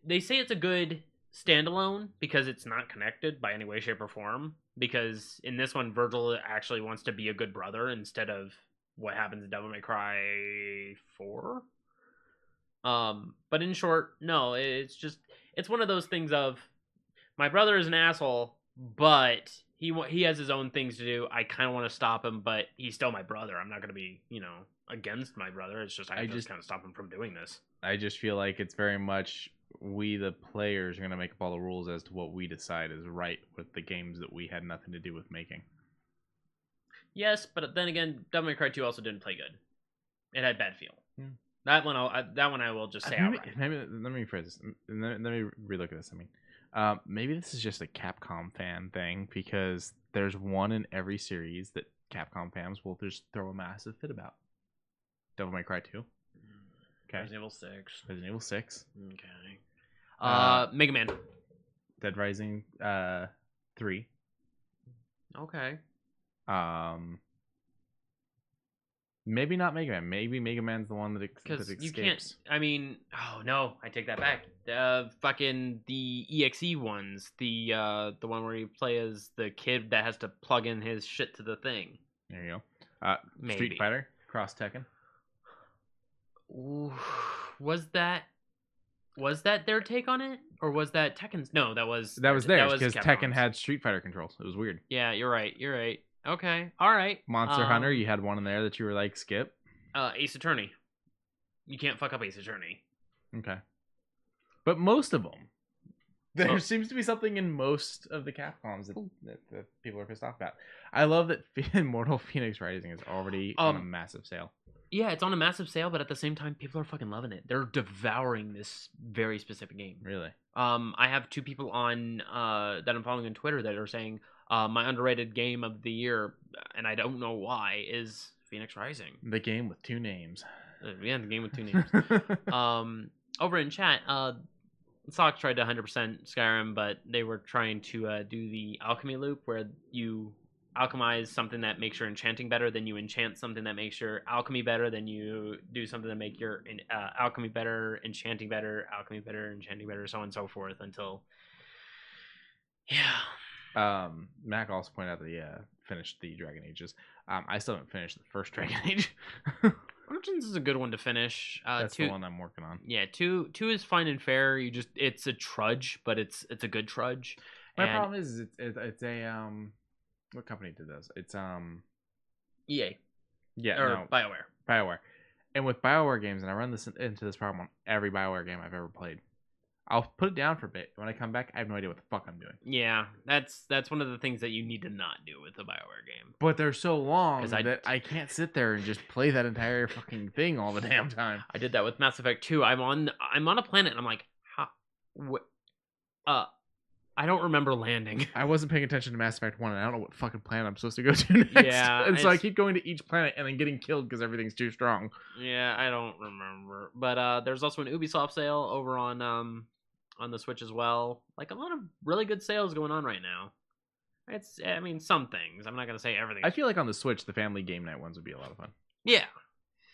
They say it's a good standalone because it's not connected by any way, shape, or form. Because in this one, Virgil actually wants to be a good brother instead of what happens in Devil May Cry 4. But in short, no, it's one of those things of my brother is an asshole, but he has his own things to do. I kind of want to stop him, but he's still my brother. I'm not going to be, against my brother. It's just I just kind of stop him from doing this. I just feel like it's very much we, the players, are going to make up all the rules as to what we decide is right with the games that we had nothing to do with making. Yes, but then again, Devil May Cry 2 also didn't play good. It had bad feel. Hmm. That one I will just say outright. Maybe let me rephrase this. Let me relook at this. I mean, maybe this is just a Capcom fan thing because there's one in every series that Capcom fans will just throw a massive fit about. Devil May Cry 2. Okay. Resident Evil 6. Resident Evil 6. Okay. Mega Man. Dead Rising 3. Okay. Maybe not Mega Man. Maybe Mega Man's the one that escapes. You can't. I mean, oh no, I take that back. Fucking the EXE ones. The one where you play as the kid that has to plug in his shit to the thing. There you go. Street Fighter Cross Tekken. Ooh, was that their take on it, or was that Tekken's? No, that was theirs because Tekken had Street Fighter controls. It was weird. Yeah, you're right. Okay, all right. Monster Hunter, you had one in there that you were like, skip. Ace Attorney. You can't fuck up Ace Attorney. Okay. But most of them. There seems to be something in most of the Capcoms that people are pissed off about. I love that Immortal Phoenix Rising is already on a massive sale. Yeah, it's on a massive sale, but at the same time, people are fucking loving it. They're devouring this very specific game. Really? I have two people on that I'm following on Twitter that are saying my underrated game of the year, and I don't know why, is Phoenix Rising. The game with two names. Yeah, the game with two names. Over in chat, Sock tried to 100% Skyrim, but they were trying to do the alchemy loop where you alchemize something that makes your enchanting better, then you enchant something that makes your alchemy better, then you do something to make your alchemy better, enchanting better, alchemy better, enchanting better, so on and so forth until... Yeah. Mac also pointed out that he finished the Dragon Ages. I still haven't finished the first Dragon Age. Origins is a good one to finish. That's the one I'm working on. Yeah, two is fine and fair. It's a trudge, but it's a good trudge. My problem is it's a what company did this? It's EA. Yeah, or no, BioWare. And with BioWare games, and I run into this problem on every BioWare game I've ever played. I'll put it down for a bit. When I come back, I have no idea what the fuck I'm doing. Yeah, that's one of the things that you need to not do with a BioWare game. But they're so long that I can't sit there and just play that entire fucking thing all the damn time. I did that with Mass Effect 2. I'm on a planet and I'm like, I don't remember landing. I wasn't paying attention to Mass Effect 1 and I don't know what fucking planet I'm supposed to go to next. Yeah. And so I keep going to each planet and then getting killed because everything's too strong. Yeah, I don't remember. But there's also an Ubisoft sale over on the Switch as well. Like a lot of really good sales going on right now. I mean, some things. I'm not going to say everything. I feel like on the Switch, the family game night ones would be a lot of fun. Yeah.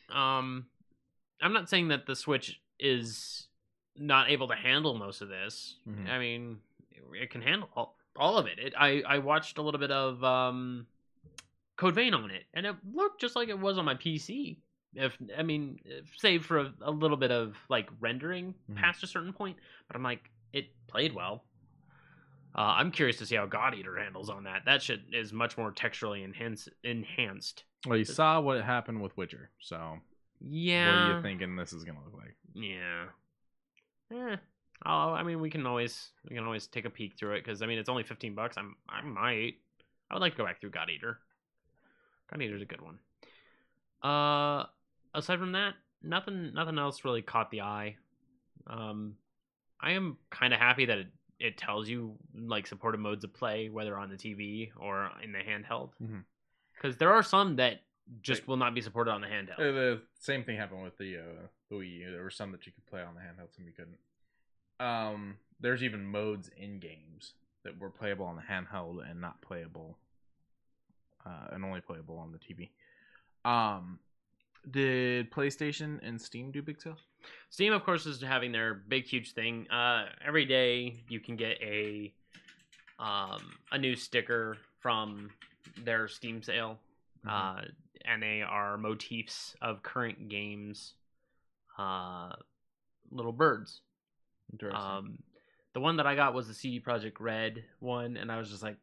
I'm not saying that the Switch is not able to handle most of this. Mm-hmm. I mean... It can handle all of it. I watched a little bit of Code Vein on it, and it looked just like it was on my PC. Save for a little bit of like rendering past a certain point, but I'm like, it played well. I'm curious to see how God Eater handles on that. That shit is much more texturally enhanced. Well, you saw what happened with Witcher, so yeah. What are you thinking this is gonna look like? Yeah. I mean, we can always take a peek through it because I mean it's only $15. I would like to go back through God Eater. God Eater's a good one. Aside from that, nothing else really caught the eye. I am kind of happy that it tells you like supported modes of play, whether on the TV or in the handheld, because there are some that just will not be supported on the handheld. The same thing happened with the Wii U. There were some that you could play on the handheld, some you couldn't. There's even modes in games that were playable on the handheld and not playable, and only playable on the TV. Did PlayStation and Steam do big sales? Steam, of course, is having their big, huge thing. Every day you can get a new sticker from their Steam sale, and they are motifs of current games, little birds. Interesting. The one that I got was the CD Projekt Red one, and I was just like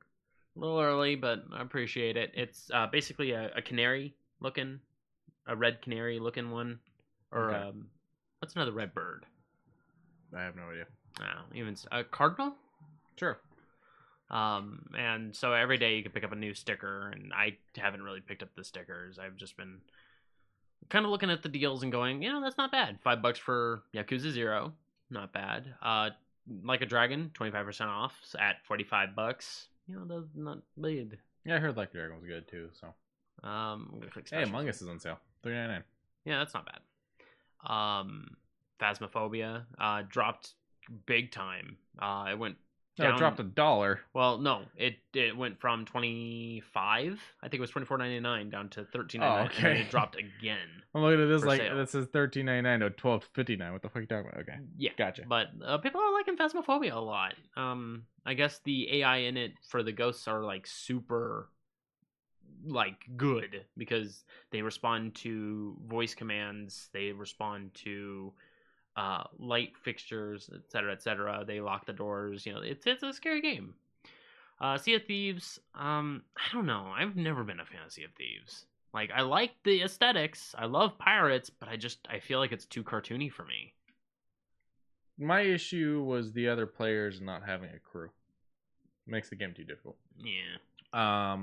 a little early, but I appreciate it. It's basically a red canary looking one, or what's another red bird? I have no idea. Even a cardinal. Sure. And so every day you can pick up a new sticker, and I haven't really picked up the stickers. I've just been kind of looking at the deals and going, that's not bad. $5 for Yakuza 0. Not bad. Like a Dragon, 25% off at $45. That's not bad. Yeah, I heard Like a Dragon was good too. So, I'm gonna click hey, Among Us is on sale, $3.99. Yeah, that's not bad. Phasmophobia dropped big time. It went down. No, it dropped $1. Well, no, it went from $25. I think it was $24.99 down to $13.99. Oh, okay. And then it dropped again. I'm looking at this like sale. this says $13.99 to $12.59. What the fuck are you talking about? Okay, yeah, gotcha. But people are liking Phasmophobia a lot. I guess the AI in it for the ghosts are like super, like good because they respond to voice commands. They respond to light fixtures, etc. They lock the doors. It's a scary game. Sea of Thieves. I don't know. I've never been a fan of Sea of Thieves. Like, I like the aesthetics. I love pirates, but I feel like it's too cartoony for me. My issue was the other players not having a crew. It makes the game too difficult. Yeah.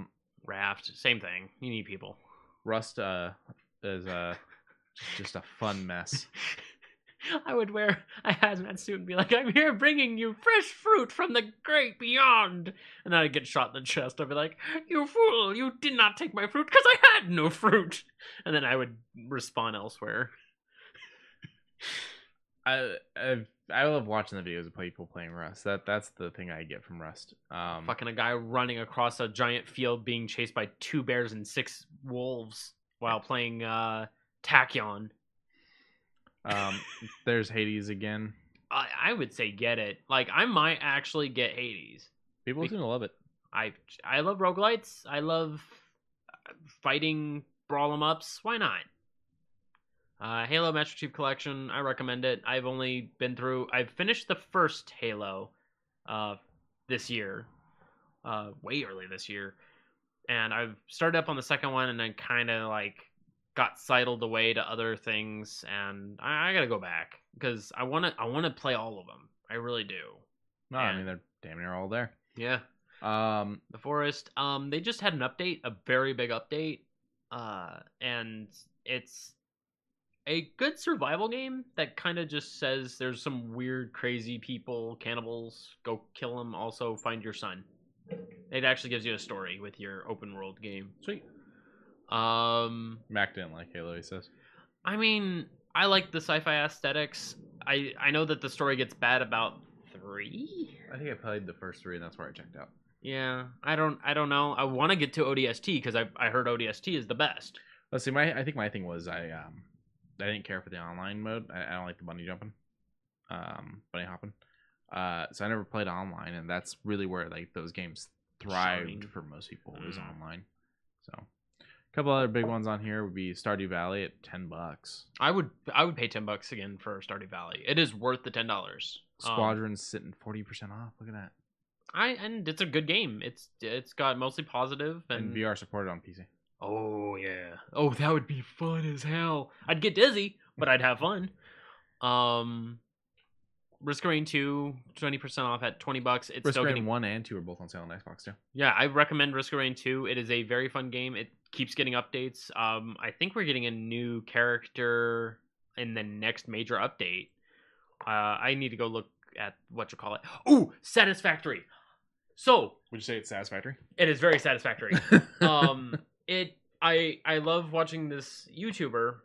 Raft, same thing. You need people. Rust is just a fun mess. I would wear a hazmat suit and be like, I'm here bringing you fresh fruit from the great beyond. And then I'd get shot in the chest. I'd be like, you fool, you did not take my fruit because I had no fruit. And then I would respawn elsewhere. I love watching the videos of people playing Rust. That's the thing I get from Rust. Fucking a guy running across a giant field being chased by 2 bears and 6 wolves while playing Tachyon. There's Hades again. I would say get it. Like, I might actually get Hades. People seem to love it. I love roguelites. I love fighting brawl 'em ups. Why not? Halo Master Chief Collection, I recommend it. I've finished the first Halo this year, way early this year, and I've started up on the second one, and then kind of like got sidled away to other things, and I gotta go back because I wanna play all of them. I really do. No, I mean they're damn near all there. Yeah. The Forest. They just had an update, a very big update, and it's a good survival game that kind of just says there's some weird, crazy people, cannibals, go kill them, also find your son. It actually gives you a story with your open world game. Sweet. Mac didn't like Halo, he says. I mean, I like the sci-fi aesthetics. I know that the story gets bad about 3. I think I played the first 3 and that's where I checked out. Yeah, I don't know. I want to get to ODST because I heard ODST is the best. Let's see. I think my thing was I didn't care for the online mode. I don't like the bunny jumping, bunny hopping. So I never played online, and that's really where like those games thrived for most people is online. So a couple other big ones on here would be Stardew Valley at $10. I would pay $10 again for Stardew Valley. It is worth the $10. Squadron's sitting 40% off. Look at that. And it's a good game. It's got mostly positive and VR supported on PC. Oh yeah. Oh, that would be fun as hell. I'd get dizzy, but I'd have fun. Risk of Rain 2, 20% off at $20. It's Risk of Rain 1 and 2 are both on sale on Xbox too. Yeah, I recommend Risk of Rain 2. It is a very fun game. It keeps getting updates. I think we're getting a new character in the next major update. I need to go look at what. Ooh, Satisfactory. So, would you say it's satisfactory? It is very satisfactory. I love watching this YouTuber.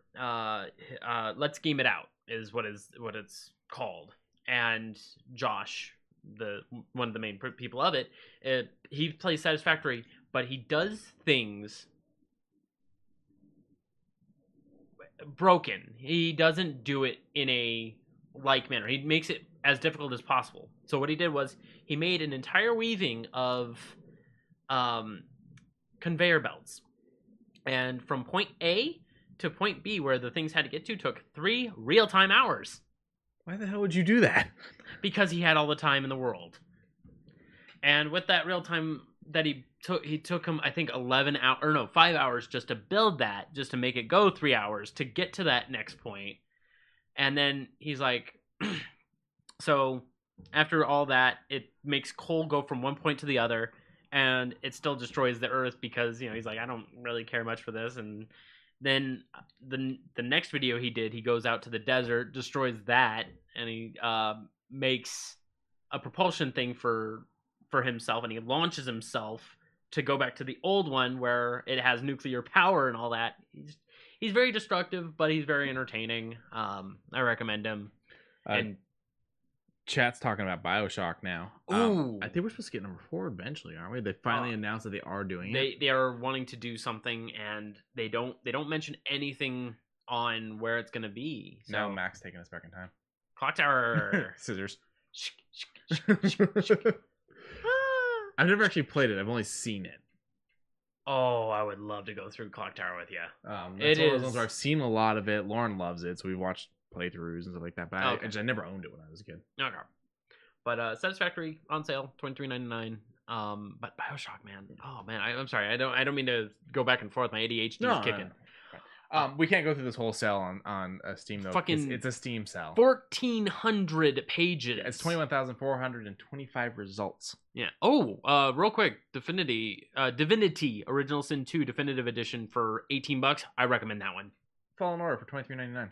Let's Game It Out is what it's called. And Josh, one of the main people of it, he plays Satisfactory, but he does things broken. He doesn't do it in a like manner. He makes it as difficult as possible. So what he did was he made an entire weaving of conveyor belts. And from point A to point B, where the things had to get to, took 3 real-time hours. Why the hell would you do that? Because he had all the time in the world. And with that real time that he took him, I think 5 hours just to build that, just to make it go 3 hours to get to that next point. And then he's like, so after all that, it makes coal go from one point to the other, and it still destroys the earth because, he's like, I don't really care much for this. And then the next video he did, he goes out to the desert, destroys that, and he makes a propulsion thing for himself, and he launches himself to go back to the old one where it has nuclear power and all that. He's very destructive, but he's very entertaining. I recommend him. And chat's talking about Bioshock now. Ooh. I think we're supposed to get number 4 eventually, aren't we? They finally announced that they are doing it. They are wanting to do something, and they don't mention anything on where it's going to be. So. Now Mac's taking us back in time. Clock Tower. Scissors. I've never actually played it. I've only seen it. Oh, I would love to go through Clock Tower with you. That's one of those ones where I've seen a lot of it. Lauren loves it, so we watched playthroughs and stuff like that. But I never owned it when I was a kid. Okay. But Satisfactory on sale, $23.99. But Bioshock, man. Oh man, I'm sorry. I don't mean to go back and forth. My ADHD is kicking. No. We can't go through this whole sale on Steam though. It's a Steam sale. 1,400 pages. Yeah, it's 21,425 results. Yeah. Oh, real quick, Divinity Original Sin 2 Definitive Edition for $18. I recommend that one. Fallen Order for $23.99.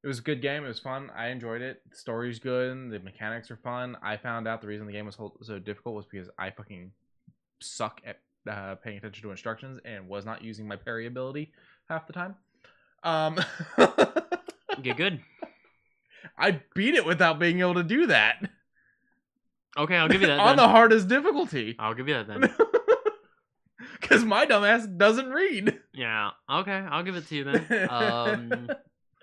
It was a good game. It was fun. I enjoyed it. The story's good. The mechanics are fun. I found out the reason the game was so difficult was because I fucking suck at paying attention to instructions and was not using my parry ability half the time. Get good. I beat it without being able to do that. Okay, I'll give you that. On then. the hardest difficulty. I'll give you that then. Because my dumbass doesn't read. Yeah. Okay, I'll give it to you then.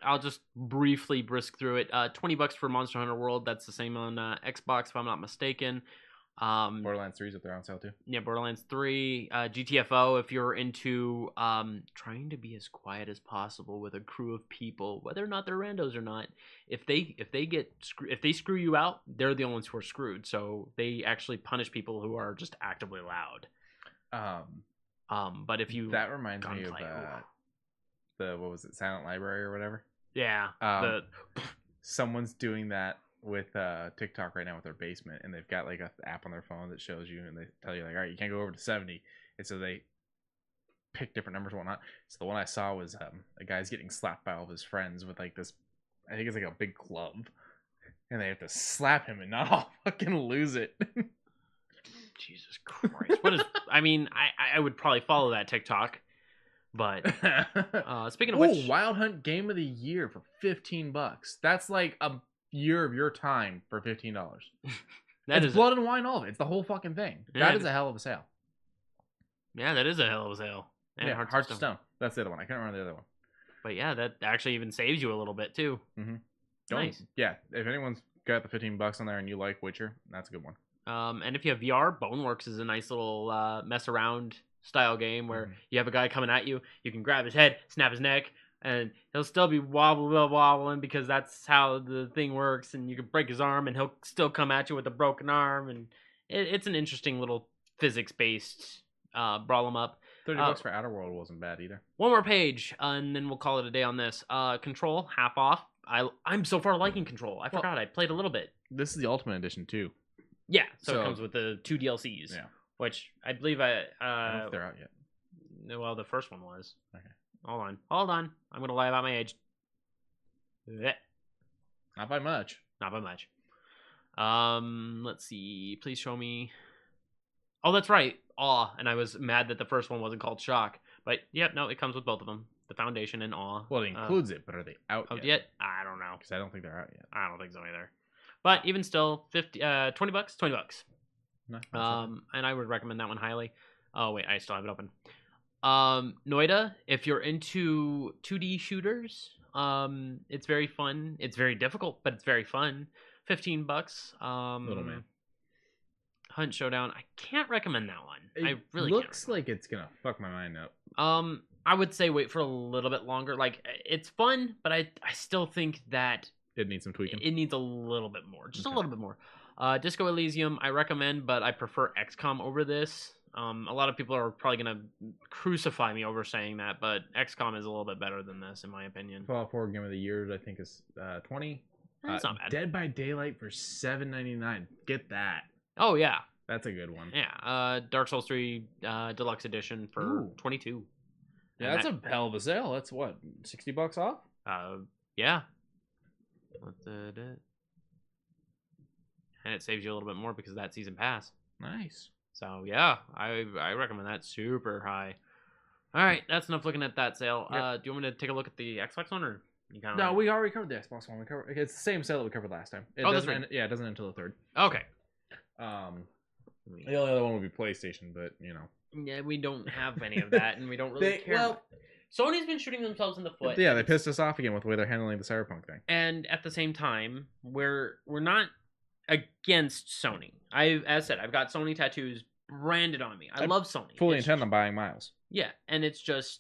I'll just briefly brisk through it. $20 for Monster Hunter World. That's the same on Xbox, if I'm not mistaken. Borderlands 3 is up there on sale too. Yeah, Borderlands 3, GTFO. If you're into trying to be as quiet as possible with a crew of people, whether or not they're randos or not, if they screw you out, they're the only ones who are screwed. So they actually punish people who are just actively loud. But if you that reminds me of the what was it, Silent Library or whatever. Yeah. Someone's doing that with TikTok right now with their basement, and they've got like an app on their phone that shows you, and they tell you like, all right, you can't go over to 70, and so they pick different numbers and whatnot. So the one I saw was a guy's getting slapped by all of his friends with like this, I think it's like a big club, and they have to slap him and not all fucking lose it. Jesus Christ! What is? I mean, I would probably follow that TikTok. But speaking of which, Wild Hunt Game of the Year for $15. That's like a year of your time for $15. It's Blood and Wine, all of it. It's the whole fucking thing. Yeah, that is a hell of a sale. Yeah, that is a hell of a sale. And yeah, Hearts of Stone. That's the other one. I can't remember the other one. But yeah, that actually even saves you a little bit too. Mm-hmm. Nice. Yeah, if anyone's got the $15 on there and you like Witcher, that's a good one. And if you have VR, Boneworks is a nice little mess around style game where you have a guy coming at you, you can grab his head, snap his neck, and he'll still be wobbling because that's how the thing works, and you can break his arm and he'll still come at you with a broken arm, and it's an interesting little physics-based brawl 'em up. $30 for Outer World wasn't bad either. One more page, and then we'll call it a day on this. Control, half off. I'm so far liking Control. I forgot I played a little bit. This is the Ultimate Edition too. Yeah, so it comes with the 2 DLCs. Yeah. Which I believe I don't know if they're out yet. Well, the first one was. Okay. Hold on. I'm gonna lie about my age. Not by much. Not by much. Let's see. Please show me. Oh, that's right. Awe. And I was mad that the first one wasn't called Shock. But yep, no, it comes with both of them. The Foundation and Awe. Well, it includes it, but are they out yet? I don't know. Because I don't think they're out yet. I don't think so either. But even still, $20. No, and I would recommend that one highly. Oh wait, I still have it open. Noida, if you're into 2D shooters, it's very fun. It's very difficult, but it's very fun. $15. Little Man. Hunt Showdown. I can't recommend that one. I really looks like it's gonna fuck my mind up. I would say wait for a little bit longer. Like, it's fun, but I still think that it needs some tweaking. It needs a little bit more, just a little bit more. Disco Elysium, I recommend, but I prefer XCOM over this. A lot of people are probably gonna crucify me over saying that, but XCOM is a little bit better than this, in my opinion. Fallout 4 Game of the Year, I think, is $20. That's not bad. Dead by Daylight for $7.99. Get that. Oh yeah, that's a good one. Yeah. Dark Souls 3 Deluxe Edition for $22. Yeah, that's a hell of a sale. That's what, $60 off? Yeah. And it saves you a little bit more because of that season pass. Nice. So yeah, I recommend that super high. All right, that's enough looking at that sale. Yep. Do you want me to take a look at the Xbox one, or you kind of? No, we already covered the Xbox one. It's the same sale that we covered last time. It doesn't end, yeah, it doesn't end until the 3rd. Okay. The only other one would be PlayStation, but you know. Yeah, we don't have any of that, and we don't really care. Well, Sony's been shooting themselves in the foot. Yeah, they pissed us off again with the way they're handling the Cyberpunk thing. And at the same time, we're not against Sony. As I said, I've got Sony tattoos branded on me. I love Sony. Fully intend on buying Miles. Yeah, and it's just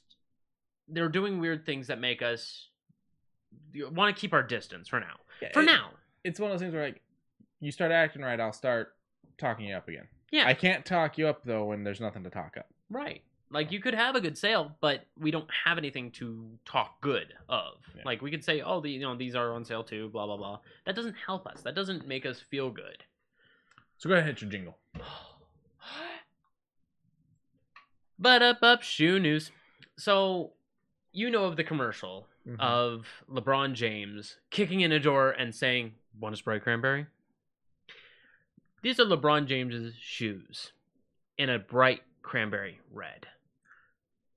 they're doing weird things that make us want to keep our distance for now. Yeah, now. It's one of those things where, like, you start acting right, I'll start talking you up again. Yeah. I can't talk you up, though, when there's nothing to talk up. Right. Like, you could have a good sale, but we don't have anything to talk good of. Yeah. Like, we could say, oh, these are on sale too, blah, blah, blah. That doesn't help us. That doesn't make us feel good. So go ahead and hit your jingle. But up, shoe news. So, you know of the commercial of LeBron James kicking in a door and saying, "Want a Sprite cranberry?" These are LeBron James's shoes in a bright cranberry red.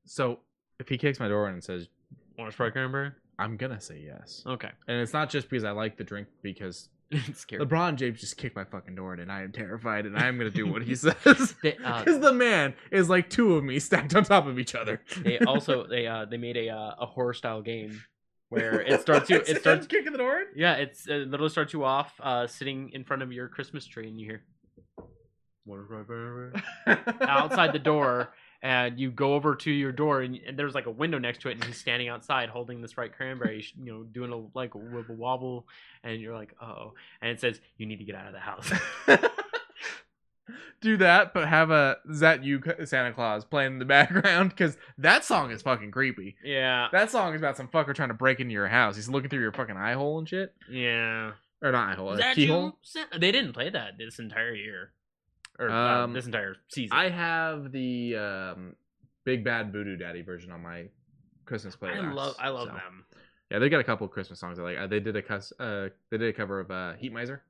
So if he kicks my door in and says, "Want a Sprite cranberry?" I'm gonna say yes. Okay. And it's not just because I like the drink, because It's scary. LeBron James just kicked my fucking door in, and I am terrified, and I am gonna do what he says. Because the man is like two of me stacked on top of each other. They also they made a horror style game where it starts you it starts kicking the door in? Yeah, it literally starts you off sitting in front of your Christmas tree, and you hear outside the door, and you go over to your door, and there's like a window next to it, and he's standing outside holding this Sprite cranberry, doing a wibble wobble, and you're like, oh, and it says you need to get out of the house. Do that, but have a "Is That You, Santa Claus" playing in the background, because that song is fucking creepy. Yeah, that song is about some fucker trying to break into your house. He's looking through your fucking eye hole and shit. Yeah, or not eye hole, keyhole. They didn't play that this entire year, or this entire season. I have the Big Bad Voodoo Daddy version on my Christmas playlist. I love them. Yeah, they got a couple of Christmas songs I like. They did a cover of Heat Miser.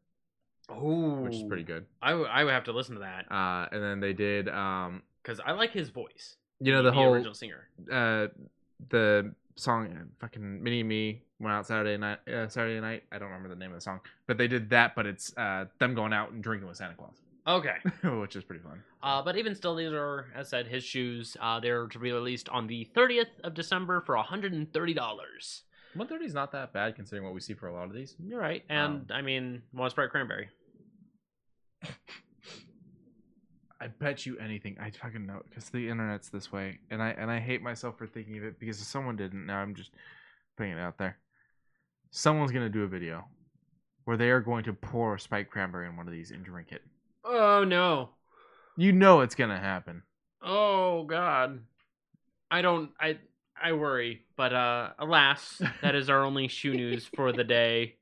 Oh, which is pretty good. I would have to listen to that. And then they did because I like his voice. The whole original singer. The song fucking Mini Me went out Saturday night. I don't remember the name of the song, but they did that. But it's them going out and drinking with Santa Claus. Okay, which is pretty fun. But even still, these are, as said, his shoes. They're to be released on the 30th of December for $130. $130 is not that bad considering what we see for a lot of these. You're right, and I mean, want Sprite cranberry? I bet you anything. I fucking know, because the internet's this way, and I hate myself for thinking of it, because if someone didn't, now I'm just putting it out there. Someone's gonna do a video where they are going to pour a Sprite cranberry in one of these and drink it. Oh no! You know it's gonna happen. Oh god! I worry, but alas, that is our only shoe news for the day.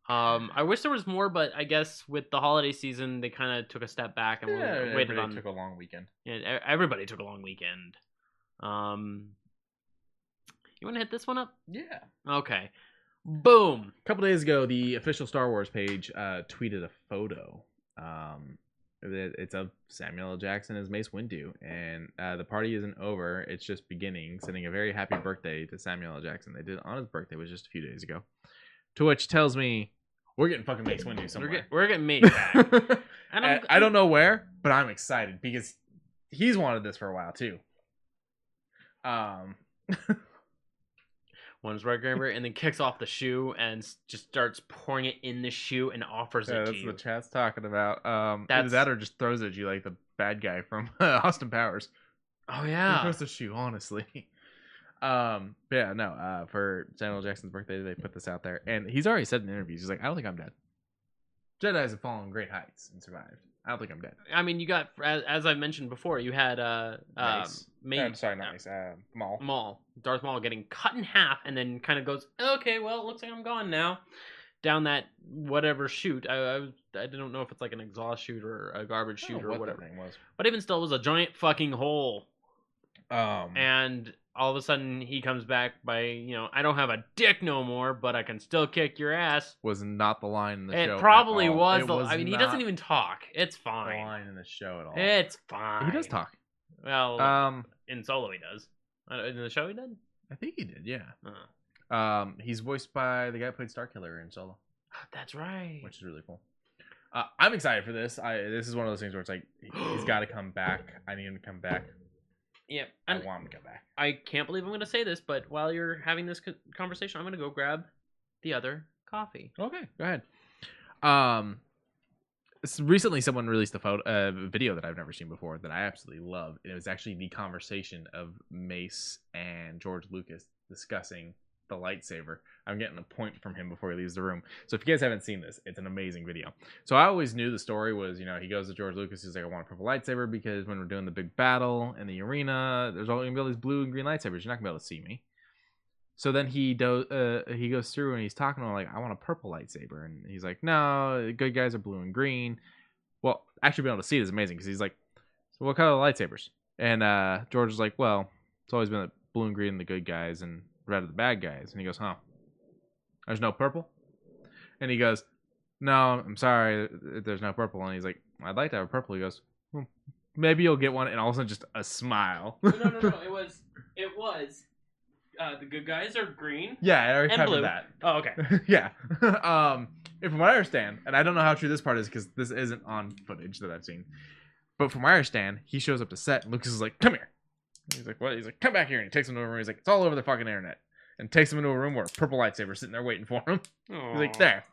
I wish there was more, but I guess with the holiday season, they kind of took a step back and waited on. Took a long weekend. Yeah, everybody took a long weekend. You want to hit this one up? Yeah. Okay. Boom. A couple days ago, the official Star Wars page tweeted a photo. It's of Samuel L. Jackson as Mace Windu, and the party isn't over. It's just beginning. Sending a very happy birthday to Samuel L. Jackson. They did it on his birthday, which was just a few days ago. To which tells me we're getting fucking Mace Windu somewhere. We're getting Mace back. I don't know where, but I'm excited because he's wanted this for a while too. One's Red Gramber, and then kicks off the shoe and just starts pouring it in the shoe and offers it to you. That's what chat's talking about. Either that or just throws it at you like the bad guy from Austin Powers. Oh yeah, he throws the shoe, honestly. But yeah, no. For Samuel Jackson's birthday, they put this out there, and he's already said in interviews, he's like, "I don't think I'm dead. Jedis have fallen great heights and survived. I don't think I'm dead." I mean, you got, as I mentioned before, you had Maul, Darth Maul getting cut in half, and then kind of goes, "Okay, well, it looks like I'm gone now." Down that whatever chute. I don't know if it's like an exhaust chute or a garbage chute or whatever that thing was. But even still, it was a giant fucking hole. And all of a sudden he comes back by, I don't have a dick no more, but I can still kick your ass. Was not the line in the show. It probably was. I mean, he doesn't even talk. It's fine. The line in the show at all. It's fine. He does talk. Well, in Solo he does. In the show he did? I think he did, yeah. He's voiced by the guy who played Starkiller in Solo. That's right. Which is really cool. I'm excited for this. This is one of those things where it's like, he's got to come back. I need him to come back. Yeah, I want him to come back. I can't believe I'm going to say this, but while you're having this conversation, I'm going to go grab the other coffee. Okay, go ahead. Recently, someone released a video that I've never seen before that I absolutely love. And it was actually the conversation of Mace and George Lucas discussing the lightsaber. I'm getting a point from him before he leaves the room. So if you guys haven't seen this, it's an amazing video. So I always knew the story was, he goes to George Lucas, he's like, I want a purple lightsaber because when we're doing the big battle in the arena, there's only gonna be all these blue and green lightsabers. You're not gonna be able to see me. So then he goes through and he's talking to him like, I want a purple lightsaber, and he's like, no, the good guys are blue and green. Well, actually being able to see it is amazing because he's like, so what color are the lightsabers? And George is like, well, it's always been blue and green, the good guys, and red are the bad guys. And he goes, huh? There's no purple? And he goes, no, I'm sorry, there's no purple. And he's like, I'd like to have a purple. He goes, well, maybe you'll get one. And all of a sudden, just a smile. No. It was. The good guys are green. Yeah, I already and covered blue. that. Oh, okay. Yeah. And from what I understand, and I don't know how true this part is because this isn't on footage that I've seen, but from what I understand, he shows up to set and Lucas is like, come here. He's like, what? He's like, come back here. And he takes him to a room. He's like, it's all over the fucking internet. And takes him into a room where a purple lightsaber's sitting there waiting for him. Aww. He's like, there.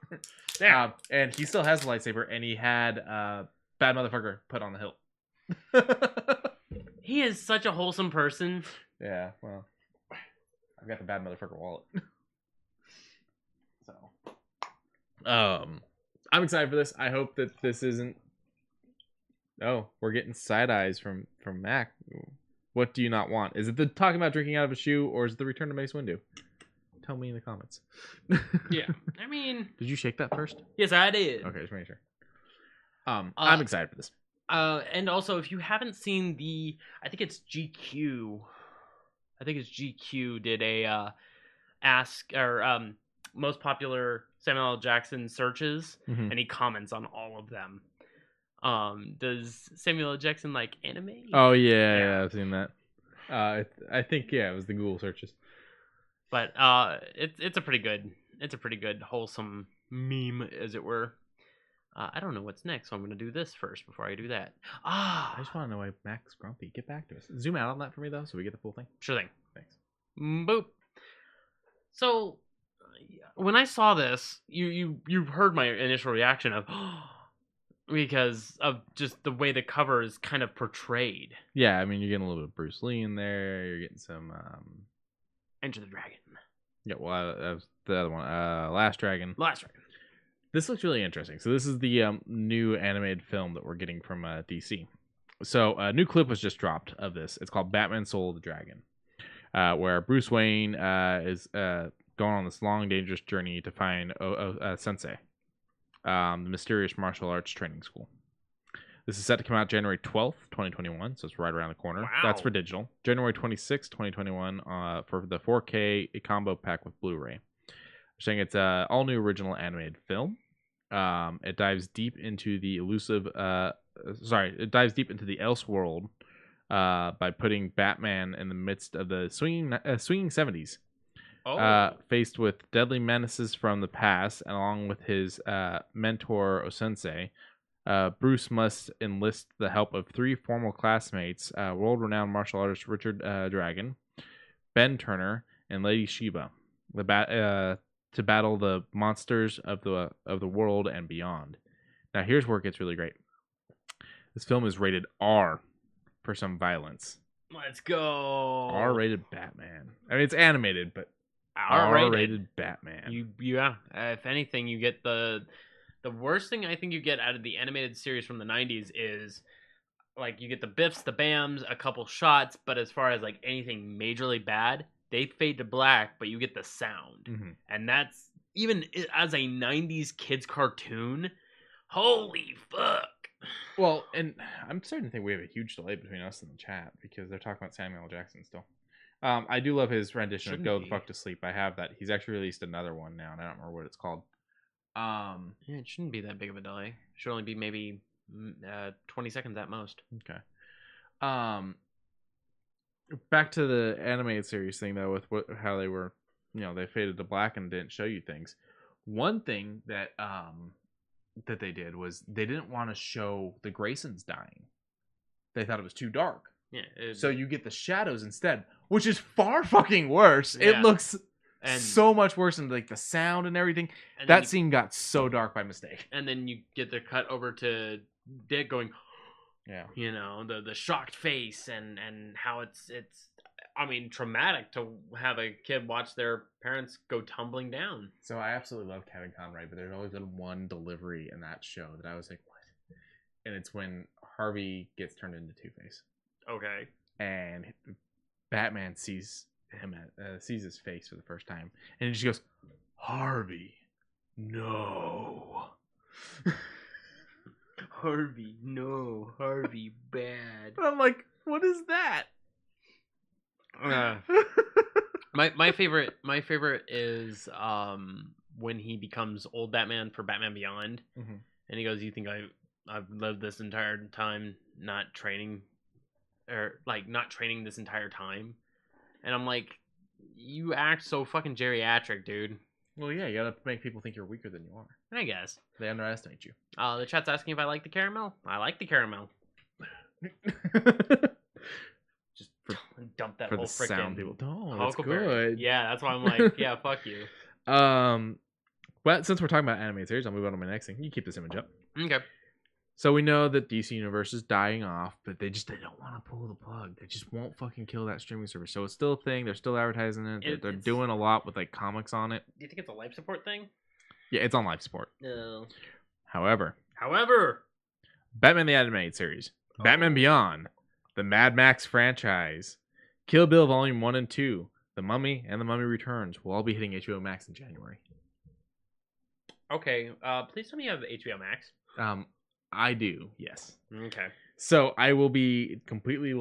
There. And he still has the lightsaber, and he had bad motherfucker put on the hilt. He is such a wholesome person. Yeah, well, I've got the bad motherfucker wallet. So, I'm excited for this. I hope that this isn't. Oh, we're getting side eyes from Mac. What do you not want? Is it the talking about drinking out of a shoe, or is it the Return to Mace Windu? Tell me in the comments. Yeah, I mean, did you shake that first? Yes, I did. Okay, just making sure. I'm excited for this. And also, if you haven't seen I think it's GQ. I think it's GQ did a ask or most popular Samuel L. Jackson searches, and he comments on all of them. Does Samuel L. Jackson like anime? Oh yeah, I've seen that. I think it was the Google searches. But it's a pretty good wholesome meme, as it were. I don't know what's next, so I'm gonna do this first before I do that. I just want to know why Mac's grumpy. Get back to us. Zoom out on that for me though, so we get the full thing. Sure thing. Thanks. Boop. So when I saw this, you heard my initial reaction of because of just the way the cover is kind of portrayed. Yeah, I mean you're getting a little bit of Bruce Lee in there. You're getting some Enter the Dragon. Yeah, well that was the other one. Last Dragon. Last Dragon. This looks really interesting. So this is the new animated film that we're getting from DC. So a new clip was just dropped of this. It's called Batman Soul of the Dragon, where Bruce Wayne is going on this long, dangerous journey to find Sensei, the mysterious martial arts training school. This is set to come out January 12th, 2021, so it's right around the corner. Wow. That's for digital. January 26th, 2021, for the 4K combo pack with Blu-ray. Saying it's an all-new original animated film. It dives deep into the Elseworld by putting Batman in the midst of the swinging 70s. Faced with deadly menaces from the past, and along with his mentor Osensei, Bruce must enlist the help of three former classmates, world-renowned martial artist Richard Dragon, Ben Turner, and Lady Shiva, to battle the monsters of the world and beyond. Now, here's where it gets really great. This film is rated R for some violence. Let's go. R-rated Batman. I mean, it's animated, but R-rated Batman. Yeah. If anything, you get the worst thing I think you get out of the animated series from the 90s is like you get the biffs, the bams, a couple shots, but as far as like anything majorly bad, they fade to black, but you get the sound. Mm-hmm. And that's, even as a 90s kids cartoon, holy fuck. Well, and I'm starting to think we have a huge delay between us and the chat because they're talking about Samuel L. Jackson still. I do love his rendition of Go the Fuck to Sleep. I have that. He's actually released another one now, and I don't remember what it's called. Yeah, it shouldn't be that big of a delay. It should only be maybe 20 seconds at most. Okay. Back to the animated series thing though, with how they were, they faded to black and didn't show you things. One thing that that they did was they didn't want to show the Graysons dying. They thought it was too dark. Yeah. So you get the shadows instead, which is far fucking worse. Yeah. It looks so much worse, and like the sound and everything. And that scene got so dark by mistake. And then you get the cut over to Dick going, yeah, the shocked face and how it's I mean, traumatic to have a kid watch their parents go tumbling down. So I absolutely love Kevin Conroy, but there's always been one delivery in that show that I was like, what? And it's when Harvey gets turned into Two-Face. Okay. And Batman sees his face for the first time, and he just goes, Harvey, no. Harvey, no. Harvey, bad. And I'm like, what is that? My favorite is when he becomes old Batman for Batman Beyond, and he goes, "You think I've lived this entire time not training, or like not training this entire time?" And I'm like, "You act so fucking geriatric, dude." Well, yeah, you gotta make people think you're weaker than you are. I guess. They underestimate you. The chat's asking if I like the caramel. I like the caramel. Just dump that whole freaking sound people. Oh, that's Huckleberry. good. Yeah, that's why I'm like, yeah, fuck you. But since we're talking about animated series, I'll move on to my next thing. You keep this image up. Okay. So we know that DC Universe is dying off, but they don't want to pull the plug. They just won't fucking kill that streaming service. So it's still a thing. They're still advertising it. They're doing a lot with like comics on it. Do you think it's a life support thing? Yeah, it's on life support. No. However, Batman the Animated Series, Batman Beyond, the Mad Max franchise, Kill Bill Volume 1 and 2, The Mummy, and The Mummy Returns will all be hitting HBO Max in January. Okay, please tell me you have HBO Max. I do, yes. Okay. So I will be completely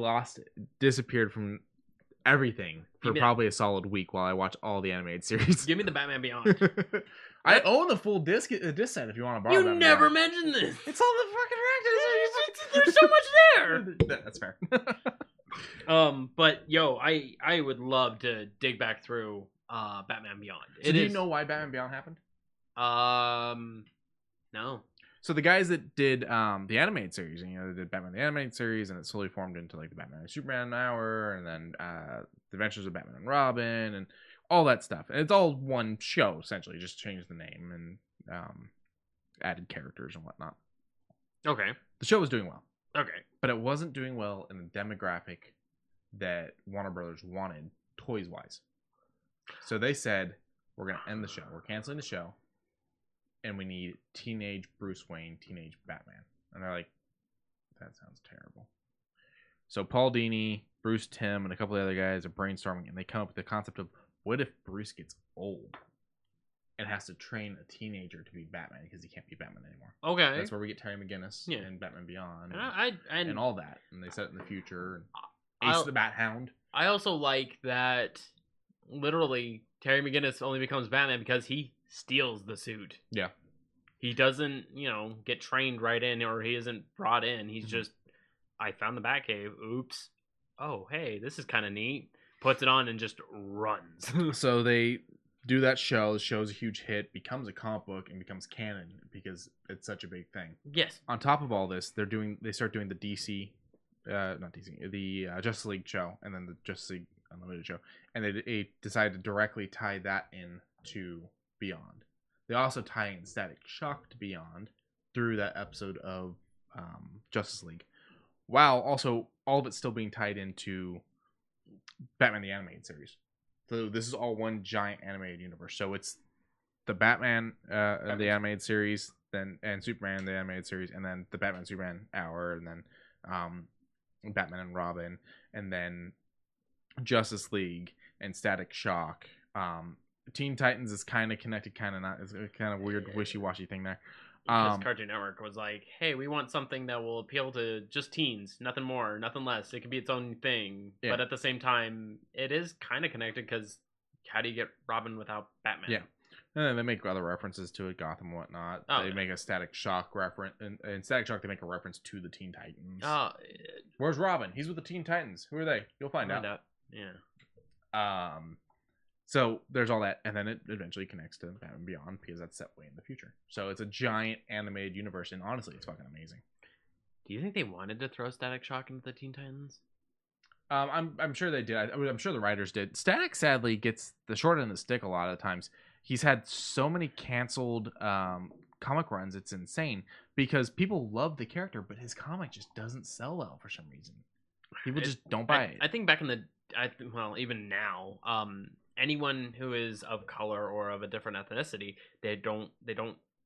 disappeared from everything for probably a solid week while I watch all the animated series. Give me the Batman Beyond. I own the full disc set if you want to borrow it. You never mentioned this. It's on the fucking There's so much there. That's fair. But yo, I would love to dig back through Batman Beyond. So do you know why Batman Beyond happened? No. So the guys that did the animated series, they did Batman the Animated Series, and it slowly formed into like the Batman and Superman Hour, and then the Adventures of Batman and Robin, and all that stuff. And it's all one show, essentially. Just changed the name and added characters and whatnot. Okay. The show was doing well. Okay. But it wasn't doing well in the demographic that Warner Brothers wanted, toys-wise. So they said, we're going to end the show. We're canceling the show. And we need teenage Bruce Wayne, teenage Batman. And they're like, that sounds terrible. So Paul Dini, Bruce Timm, and a couple of other guys are brainstorming, and they come up with the concept of, what if Bruce gets old and has to train a teenager to be Batman because he can't be Batman anymore? Okay. That's where we get Terry McGinnis and Batman Beyond and all that. And they set it in the future. And Ace the Bat Hound. I also like that literally Terry McGinnis only becomes Batman because he steals the suit. Yeah. He doesn't, get trained right in, or he isn't brought in. He's just, I found the Batcave. Oops. Oh, hey, this is kind of neat. Puts it on and just runs. So they do that show. The show's a huge hit, becomes a comic book, and becomes canon because it's such a big thing. Yes. On top of all this, they start doing the the Justice League show, and then the Justice League Unlimited show, and they decided to directly tie that in to Beyond. They also tie in Static Shock to Beyond through that episode of Justice League, while also all of it still being tied into Batman the Animated Series. So this is all one giant animated universe. So it's the Batman the Animated Series, and Superman the Animated Series, and then the Batman Superman Hour, and then Batman and Robin, and then Justice League and Static Shock. Teen Titans is kind of connected, kind of not. It's a kind of weird, wishy-washy thing there. Because Cartoon Network was like, hey, we want something that will appeal to just teens, nothing more, nothing less. It can be its own thing. Yeah. But at the same time, it is kind of connected because how do you get Robin without Batman? Yeah. And then they make other references to it, Gotham and whatnot. They make a Static Shock reference. In Static Shock, they make a reference to the Teen Titans. Where's Robin? He's with the Teen Titans. Who are they? You'll find out. Yeah. So there's all that, and then it eventually connects to Batman Beyond because that's set way in the future. So it's a giant animated universe, and honestly, it's fucking amazing. Do you think they wanted to throw Static Shock into the Teen Titans? I'm sure they did. I'm sure the writers did. Static sadly gets the short end of the stick a lot of the times. He's had so many canceled comic runs, it's insane because people love the character, but his comic just doesn't sell well for some reason. People just don't buy it. I think back in even now, anyone who is of color or of a different ethnicity, they don't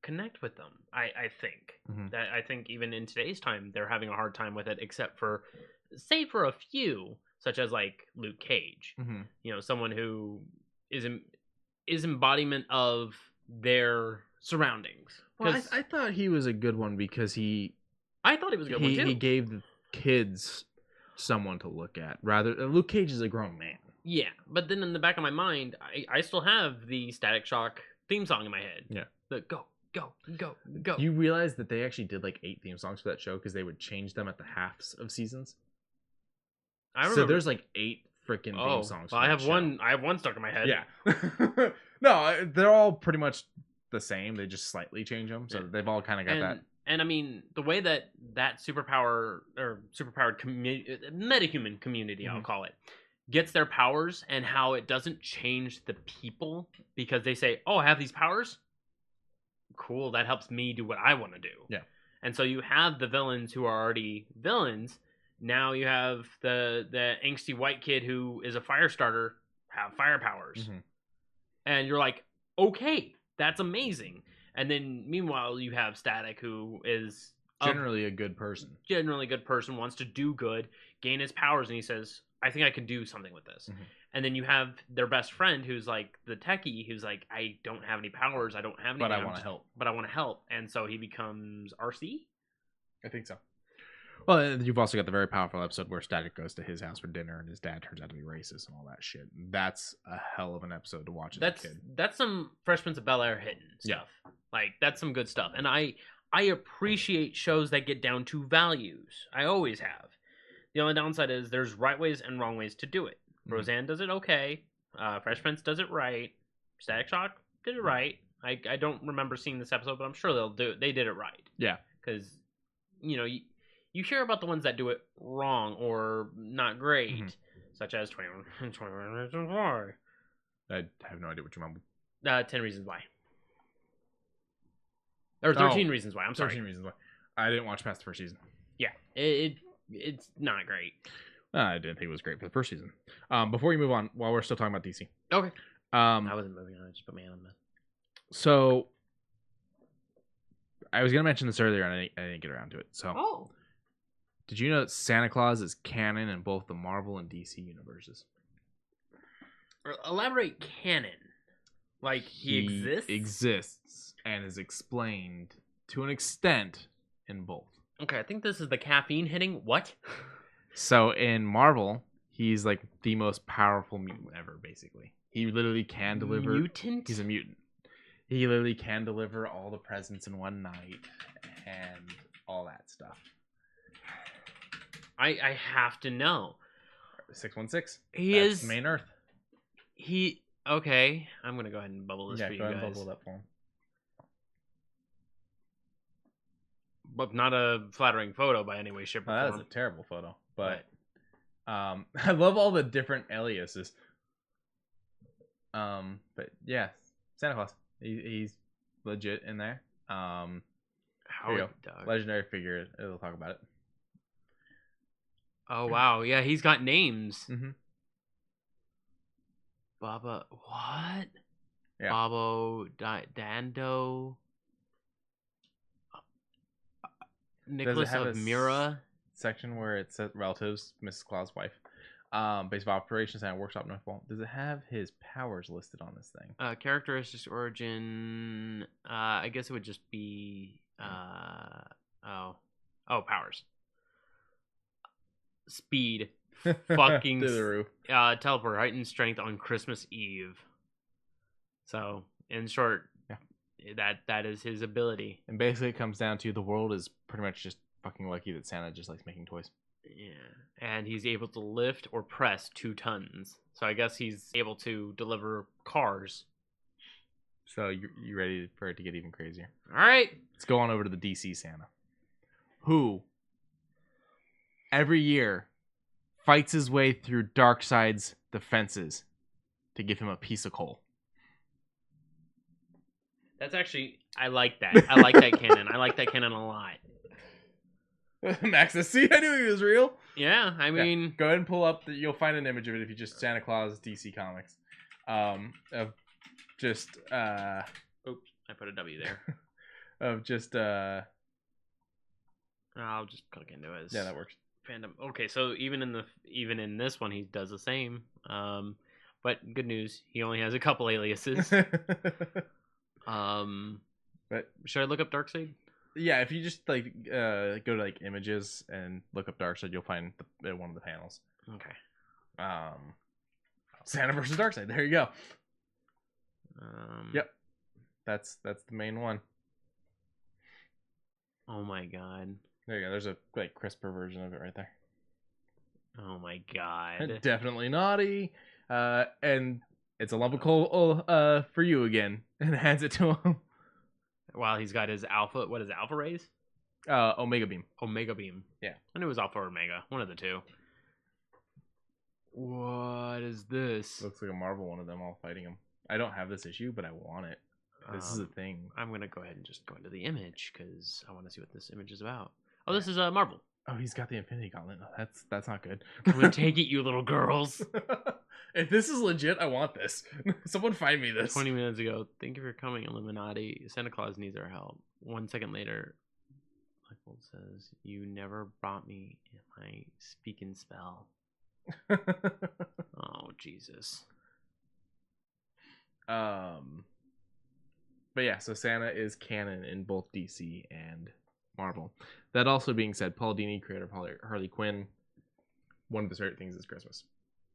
connect with them. I think that I think even in today's time they're having a hard time with it, except for a few, such as like Luke Cage. Someone who is embodiment of their surroundings. Well, I thought he was a good one because I thought he was a good one too. He gave the kids someone to look at. Rather, Luke Cage is a grown man. Yeah, but then in the back of my mind, I still have the Static Shock theme song in my head. Yeah. The go, go, go, go. You realize that they actually did like 8 theme songs for that show because they would change them at the halves of seasons. I remember. So there's like 8 freaking theme songs. Well, I have one. I have one stuck in my head. Yeah. No, they're all pretty much the same. They just slightly change them, so they've all kind of got that. And I mean, the way that superpowered metahuman community, I'll call it, gets their powers, and how it doesn't change the people because they say, "Oh, I have these powers. Cool, that helps me do what I want to do." Yeah. And so you have the villains who are already villains. Now you have the angsty white kid who is a fire starter have fire powers. And you're like, okay, that's amazing. And then meanwhile you have Static, who is generally a good person. Wants to do good, gain his powers, and he says, I think I can do something with this. And then you have their best friend who's like the techie, who's like, I don't have any powers, I don't have any, but I want to help. But I want to help. And so he becomes RC? I think so. Well, you've also got the very powerful episode where Static goes to his house for dinner and his dad turns out to be racist and all that shit. That's a hell of an episode to watch as a kid. That's some Fresh Prince of Bel-Air hitting stuff. Yeah. Like, that's some good stuff. And I appreciate shows that get down to values. I always have. The only downside is there's right ways and wrong ways to do it. Roseanne does it okay. Fresh Prince does it right. Static Shock did it right. I don't remember seeing this episode, but I'm sure they did it right. Yeah. Because, you hear about the ones that do it wrong or not great, such as 21 Reasons Why. I have no idea what you mean. 10 Reasons Why. Or 13 Reasons Why. I'm sorry. 13 Reasons Why. I didn't watch past the first season. Yeah. It's not great. I didn't think it was great for the first season. Before you move on, while we're still talking about DC. Okay. I wasn't moving on. I just put my hand on that. So, I was going to mention this earlier, and I didn't get around to it. So, did you know that Santa Claus is canon in both the Marvel and DC universes? Elaborate canon. Like, he exists? Exists and is explained to an extent in both. Okay, I think this is the caffeine hitting. What? So, in Marvel, he's like the most powerful mutant ever, basically. He literally can deliver... Mutant? He's a mutant. He literally can deliver all the presents in one night and all that stuff. I have to know. 616. That's main Earth. Okay. I'm going to go ahead and bubble this for you guys. Yeah, go ahead and bubble that for him. But not a flattering photo by any way, shape, or form. That is a terrible photo. But I love all the different aliases. But yeah, Santa Claus. He's legit in there. Legendary figure. It'll talk about it. Oh wow, yeah, he's got names. Baba, what? Yeah. Babo, Dando, Nicholas of Mira. Section where it says relatives, Mrs. Claus' wife. Base of operations and workshop Northfall. Does it have his powers listed on this thing? Characteristics, origin. I guess it would just be. Powers. Speed, fucking to the roof. Teleport, heightened strength on Christmas Eve. So, in short, that is his ability. And basically, it comes down to the world is pretty much just fucking lucky that Santa just likes making toys. Yeah, and he's able to lift or press 2 tons. So I guess he's able to deliver cars. So you ready for it to get even crazier? All right, let's go on over to the DC Santa, who every year fights his way through Darkseid's defenses to give him a piece of coal. That's actually, I like that. I like that canon. I like that canon a lot. Max, see, I knew he was real. Yeah, I mean, go ahead and pull up. You'll find an image of it if you just Santa Claus DC Comics. Of just oops, I put a W there. Of just I'll just click into it. Yeah, that works. Fandom. Okay, so even in this one, he does the same. But good news, he only has a couple aliases. But should I look up Darkseid? Yeah, if you just go to images and look up Darkseid, you'll find one of the panels. Okay. Santa versus Darkseid. There you go. Yep. That's the main one. Oh my god. There you go. There's a like crisper version of it right there. Oh my god. Definitely naughty. And it's a lump of coal for you again. And hands it to him. Wow, he's got his alpha. What is it, alpha rays? Omega Beam. Omega beam. Yeah. I knew it was alpha or omega. One of the two. What is this? Looks like a Marvel one of them all fighting him. I don't have this issue, but I want it. This is a thing. I'm gonna go ahead and just go into the image because I want to see what this image is about. Oh, this is Marvel. Oh, he's got the Infinity Gauntlet. No, that's not good. I'm gonna take it, you little girls. If this is legit, I want this. Someone find me this. 20 minutes ago, thank you for coming, Illuminati. Santa Claus needs our help. 1 second later, Michael says, "You never brought me my speaking spell." Oh, Jesus. But yeah, so Santa is canon in both DC and Marvel. That also being said, Paul Dini, creator of Harley Quinn, one of his favorite things is Christmas.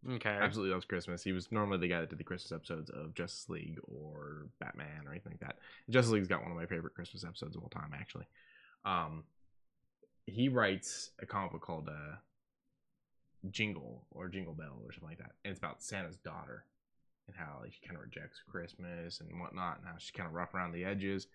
Okay. Absolutely loves Christmas. He was normally the guy that did the Christmas episodes of Justice League or Batman or anything like that. Justice League's got one of my favorite Christmas episodes of all time, actually. He writes a comic book called Jingle or Jingle Bell or something like that. And it's about Santa's daughter and how like, she kind of rejects Christmas and whatnot, and how she's kind of rough around the edges.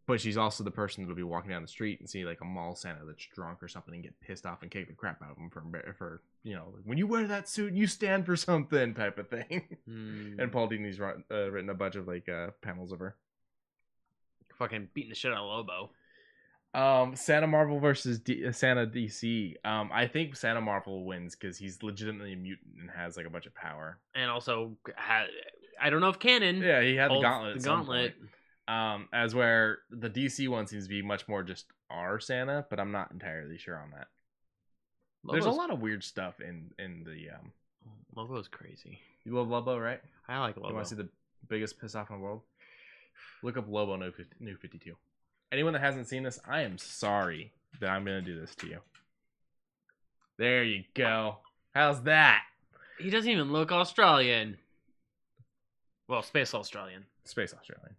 But she's also the person that'll be walking down the street and see like a mall Santa that's drunk or something and get pissed off and kick the crap out of him for you know, like, when you wear that suit, you stand for something type of thing. And Paul Dini's written a bunch of like panels of her. Fucking beating the shit out of Lobo. Santa Marvel versus Santa DC. I think Santa Marvel wins because he's legitimately a mutant and has like a bunch of power. And also, I don't know if Canon. Yeah, he had the holds gauntlet. The gauntlet. As where the DC one seems to be much more just our Santa, but I'm not entirely sure on that. There's a lot of weird stuff in the Lobo's crazy. You love Lobo, right? I like Lobo. You want to see the biggest piss off in the world? Look up Lobo New 52. Anyone that hasn't seen this, I am sorry that I'm gonna do this to you. There you go. How's that? He doesn't even look Australian. Well, space Australian. Space Australian.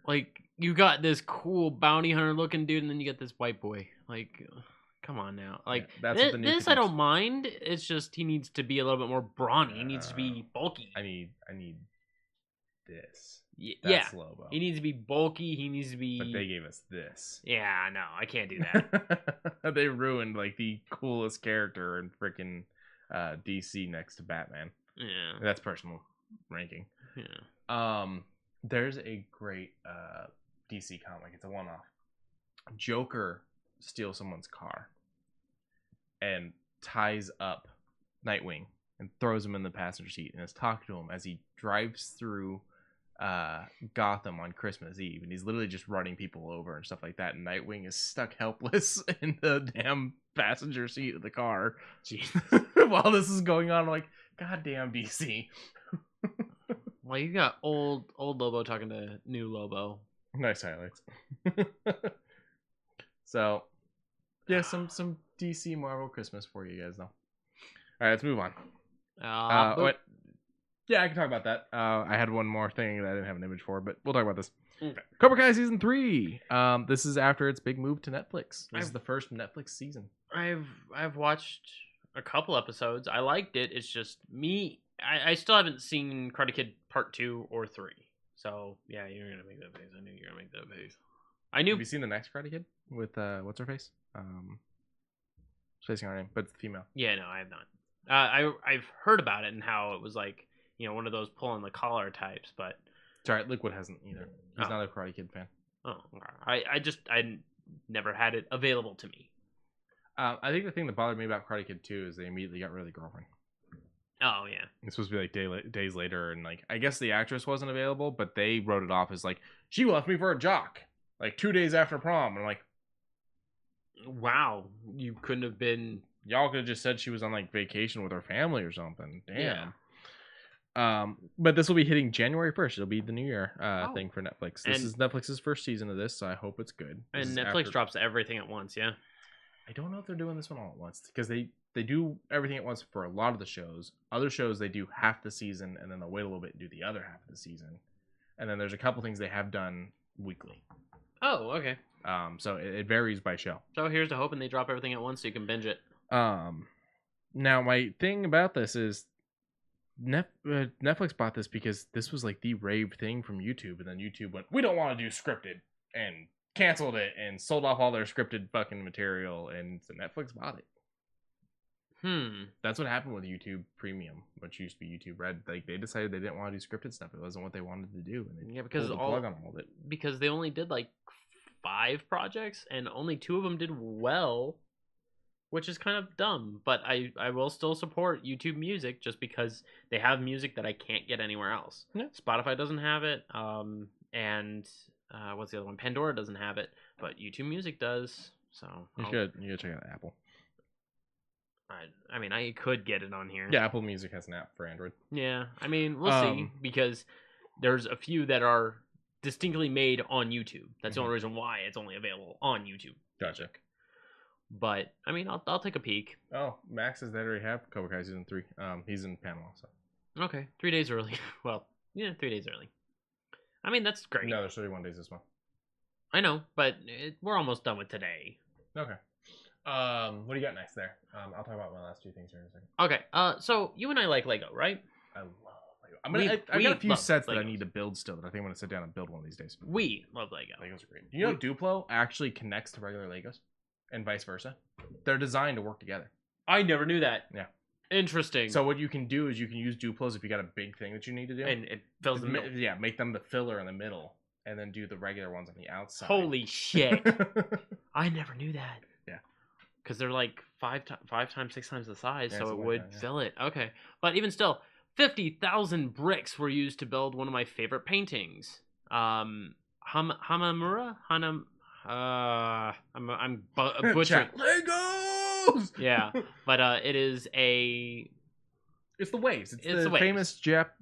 Like, you got this cool bounty hunter looking dude, and then you get this white boy. Like, come on now. Like, yeah, that's this I don't mind. It's just he needs to be a little bit more brawny. He needs to be bulky. I need this. That's Lobo. He needs to be bulky. He needs to be. But they gave us this. Yeah, no, I can't do that. They ruined like the coolest character in freaking DC next to Batman. Yeah, that's personal ranking. Yeah. There's a great DC comic. It's a one-off. Joker steals someone's car and ties up Nightwing and throws him in the passenger seat and is talking to him as he drives through Gotham on Christmas Eve, and he's literally just running people over and stuff like that, and Nightwing is stuck helpless in the damn passenger seat of the car. While this is going on, I'm like, goddamn DC. Well, you got old Lobo talking to new Lobo. Nice highlights. So yeah, some DC Marvel Christmas for you guys though. All right, let's move on. Yeah, I can talk about that. I had one more thing that I didn't have an image for, but we'll talk about this. Okay. Cobra Kai Season 3. This is after its big move to Netflix. This is the first Netflix season. I've watched a couple episodes. I liked it. It's just me. I still haven't seen Karate Kid Part 2 or 3. So, yeah, you're going to make that face. I knew you were going to make that face. Have you seen the next Karate Kid with, what's her face? Spacing her name, but it's the female. Yeah, no, I have not. I've heard about it and how it was like, you know, one of those pulling the collar types, but... It's alright, Liquid hasn't either. He's not a Karate Kid fan. Oh, okay. I never had it available to me. I think the thing that bothered me about Karate Kid 2 is they immediately got rid of the girlfriend. Oh, yeah. It's supposed to be like days later, and like I guess the actress wasn't available, but they wrote it off as like, she left me for a jock, like 2 days after prom. And I'm like, wow, you couldn't have been... Y'all could have just said she was on like vacation with her family or something. Damn. Yeah. But this will be hitting January 1st. It'll be the new year thing for Netflix. This is Netflix's first season of this, so I hope it's good. And Netflix drops everything at once, yeah? I don't know if they're doing this one all at once, because they they do everything at once for a lot of the shows. Other shows they do half the season, and then they'll wait a little bit and do the other half of the season. And then there's a couple things they have done weekly. Oh, okay. So it varies by show. So here's to hoping they drop everything at once so you can binge it. Now my thing about this is Netflix bought this because this was like the rave thing from YouTube, and then YouTube went, we don't want to do scripted, and canceled it and sold off all their scripted fucking material, and so Netflix bought it. That's what happened with YouTube Premium, which used to be YouTube Red. Like they decided they didn't want to do scripted stuff. It wasn't what they wanted to do, and they pulled the plug on all of it. Because they only did like 5 projects, and only 2 of them did well, which is kind of dumb. But I will still support YouTube Music just because they have music that I can't get anywhere else. Yeah. Spotify doesn't have it, and what's the other one? Pandora doesn't have it, but YouTube Music does. So you should check out Apple. I mean, I could get it on here. Yeah, Apple Music has an app for Android. Yeah, I mean, we'll see, because there's a few that are distinctly made on YouTube. That's the only reason why it's only available on YouTube. Gotcha. But I mean, I'll take a peek. Oh, Max says they already have Cobra Kai season 3. He's in Panama, so. Okay, 3 days early. Well, yeah, 3 days early. I mean, that's great. No, there's 31 days this month. I know, but we're almost done with today. Okay. What do you got next there? I'll talk about my last 2 things here in a second. Okay. So you and I like Lego, right? I love Lego. I got a few sets that I need to build still that I think I'm going to sit down and build one of these days. We love Lego. Legos are great. Do you know Duplo actually connects to regular Legos? And vice versa? They're designed to work together. I never knew that. Yeah. Interesting. So what you can do is you can use Duplos if you got a big thing that you need to do. And it fills the middle. Yeah, make them the filler in the middle. And then do the regular ones on the outside. Holy shit. I never knew that. Yeah. Because they're like 5 times, 6 times the size, so it would like that, fill it. Okay. But even still, 50,000 bricks were used to build one of my favorite paintings. Hamamura? I'm butchering. Legos! Yeah. But it is a... It's the waves. It's the waves. famous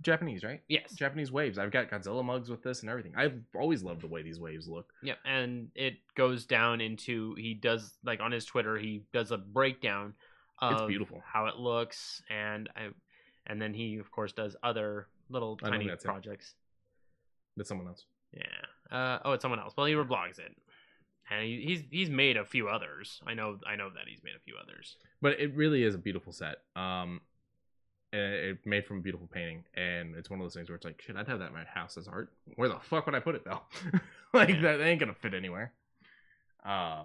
Japanese, right? Yes. Japanese waves. I've got Godzilla mugs with this and everything. I've always loved the way these waves look. Yeah, and it goes down into, he does, like on his Twitter, he does a breakdown of it's beautiful. How it looks, and then he, of course, does other little tiny projects. That's someone else. Yeah. It's someone else. Well, he reblogs it. And he's made a few others. I know that he's made a few others. But it really is a beautiful set. It made from a beautiful painting, and it's one of those things where it's like, shit, I'd have that in my house as art. Where the fuck would I put it though? That ain't gonna fit anywhere. I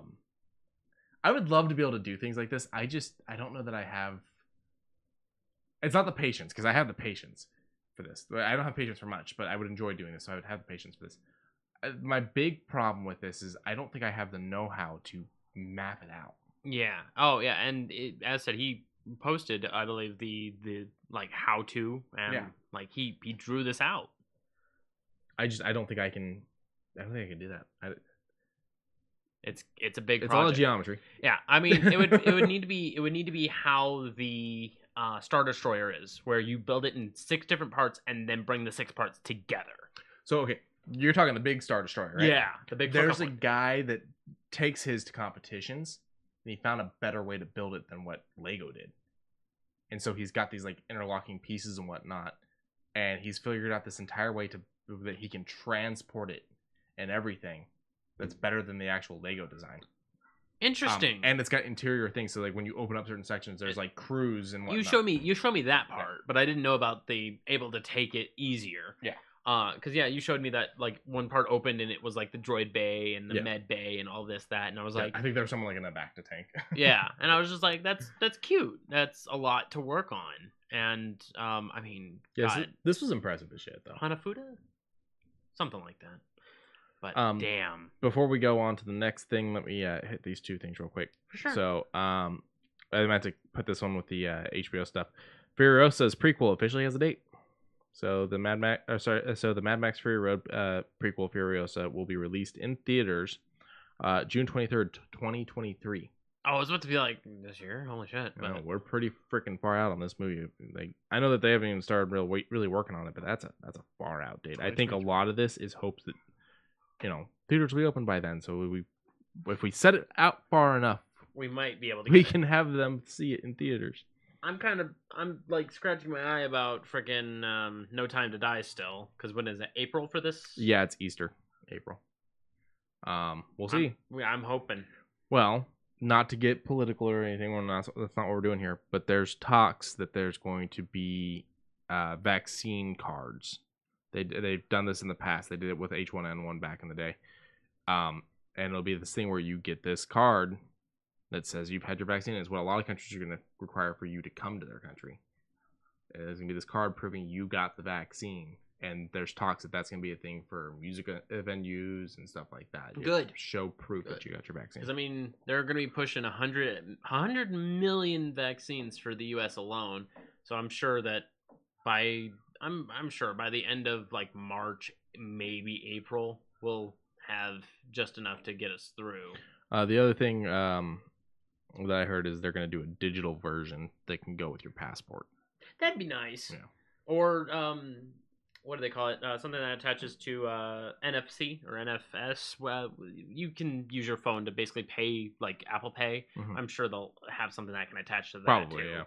would love to be able to do things like this. I don't know that I have. It's not the patience, because I have the patience for this. I don't have patience for much, but I would enjoy doing this, so I would have the patience for this. My big problem with this is I don't think I have the know-how to map it out. Yeah. Oh, yeah. And as said, he posted, I believe, the like how to, and like he drew this out. I don't think I can. I don't think I can do that. It's a big. It's project. all geometry. Yeah, I mean, it would need to be how the Star Destroyer is, where you build it in 6 different parts and then bring the 6 parts together. So okay, you're talking the big Star Destroyer, right? Yeah, the big. There's a guy that takes his to competitions, and he found a better way to build it than what Lego did. And so he's got these like interlocking pieces and whatnot, and he's figured out this entire way that he can transport it and everything that's better than the actual Lego design. Interesting. And it's got interior things, so like when you open up certain sections, there's like crews and whatnot. You show me that part, but I didn't know about the able to take it easier. Yeah. Because you showed me that like one part opened and it was like the droid bay and the med bay and all this that, and I was like, I think there was someone like in the back to tank. Yeah, and I was just like, that's cute. That's a lot to work on, and I mean, this was impressive as shit though. Hanafuda, something like that. But damn. Before we go on to the next thing, let me hit these 2 things real quick. For sure. So I meant to put this one with the HBO stuff. Furiosa's prequel officially has a date. So the Mad Max Fury Road prequel Furiosa will be released in theaters June 23rd, 2023. I was about to be like, this year? Holy shit. But... No, we're pretty freaking far out on this movie. Like, I know that they haven't even started really working on it, but that's a far out date. I think a lot of this is hopes that, theaters will be open by then. So if we set it out far enough, we might be able to. We can have them see it in theaters. I'm like scratching my eye about freaking No Time to Die still, because when is it? April for this? Yeah, it's Easter, April. We'll see. I'm hoping. Well, not to get political or anything. That's not what we're doing here. But there's talks that there's going to be vaccine cards. They've done this in the past. They did it with H1N1 back in the day. And it'll be this thing where you get this card that says you've had your vaccine. It's what a lot of countries are going to require for you to come to their country. There's going to be this card proving you got the vaccine. And there's talks that that's going to be a thing for music venues and stuff like that. Good. Show proof that you got your vaccine. Because, I mean, they're going to be pushing 100 million vaccines for the U.S. alone. So I'm sure that I'm sure by the end of, like, March, maybe April, we'll have just enough to get us through. The other thing that I heard is they're going to do a digital version that can go with your passport. That'd be nice. Yeah. Or, what do they call it? Something that attaches to NFC or NFS. Well, you can use your phone to basically pay, like Apple Pay. Mm-hmm. I'm sure they'll have something that can attach to that. Probably, too. Yeah.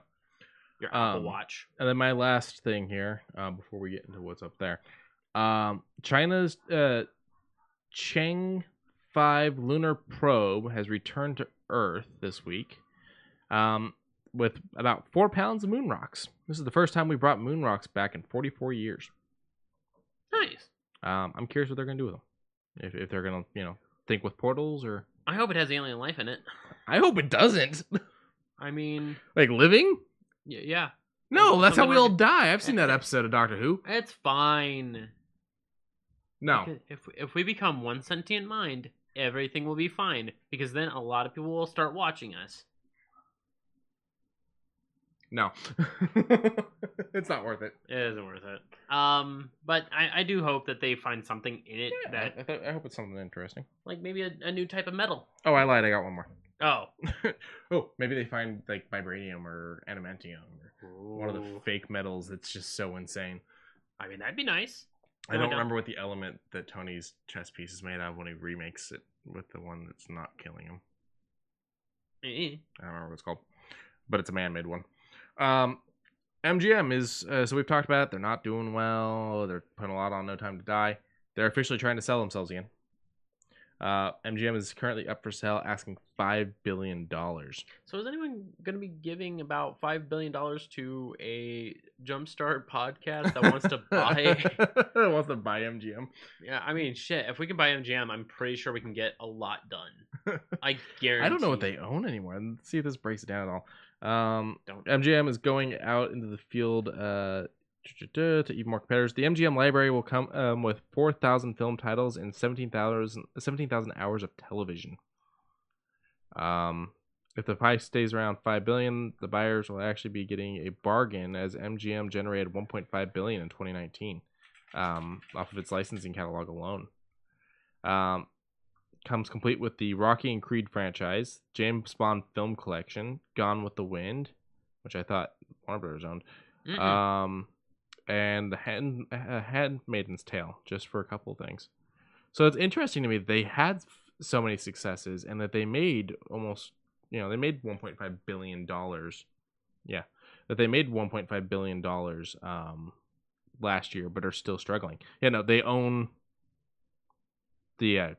Your Apple Watch. And then my last thing here, before we get into what's up there, China's Chang'e 5 lunar probe has returned to Earth this week with about 4 pounds of moon rocks. This is the first time we brought moon rocks back in 44 years. Nice. I'm curious what they're going to do with them. If they're going to, think with portals or... I hope it has alien life in it. I hope it doesn't. I mean... Like living? Yeah. No, that's how we all die. I've seen that episode of Doctor Who. It's fine. No. If we become one sentient mind, everything will be fine. Because then a lot of people will start watching us. No. It's not worth it. It isn't worth it. But I do hope that they find something in it that... I hope it's something interesting. Like maybe a new type of metal. Oh, I lied. I got one more. Oh. Oh, maybe they find like vibranium or adamantium or one of the fake metals that's just so insane. I mean, that'd be nice. I don't remember what the element that Tony's chess piece is made of when he remakes it with the one that's not killing him. I don't remember what it's called, but it's a man-made one. MGM is, so we've talked about it. They're not doing well. They're putting a lot on No Time to Die. They're officially trying to sell themselves again. MGM is currently up for sale, asking $5 billion. So is anyone going to be giving about $5 billion to a Jumpstart podcast that wants to buy... wants to buy MGM? Yeah, I mean, shit. If we can buy MGM, I'm pretty sure we can get a lot done. I guarantee. I don't know what they own anymore. Let's see if this breaks it down at all. MGM is going out into the field to even more competitors. The MGM library will come with 4,000 film titles and 17,000 hours of television. If the price stays around $5 billion, the buyers will actually be getting a bargain, as MGM generated $1.5 billion in 2019 off of its licensing catalog alone. Comes complete with the Rocky and Creed franchise, James Bond film collection, Gone with the Wind, which I thought Warner Brothers owned, and the Handmaid's Tale, just for a couple of things. So it's interesting to me that they had so many successes and that they made almost, they made $1.5 billion. Yeah, that they made $1.5 billion last year, but are still struggling. They own the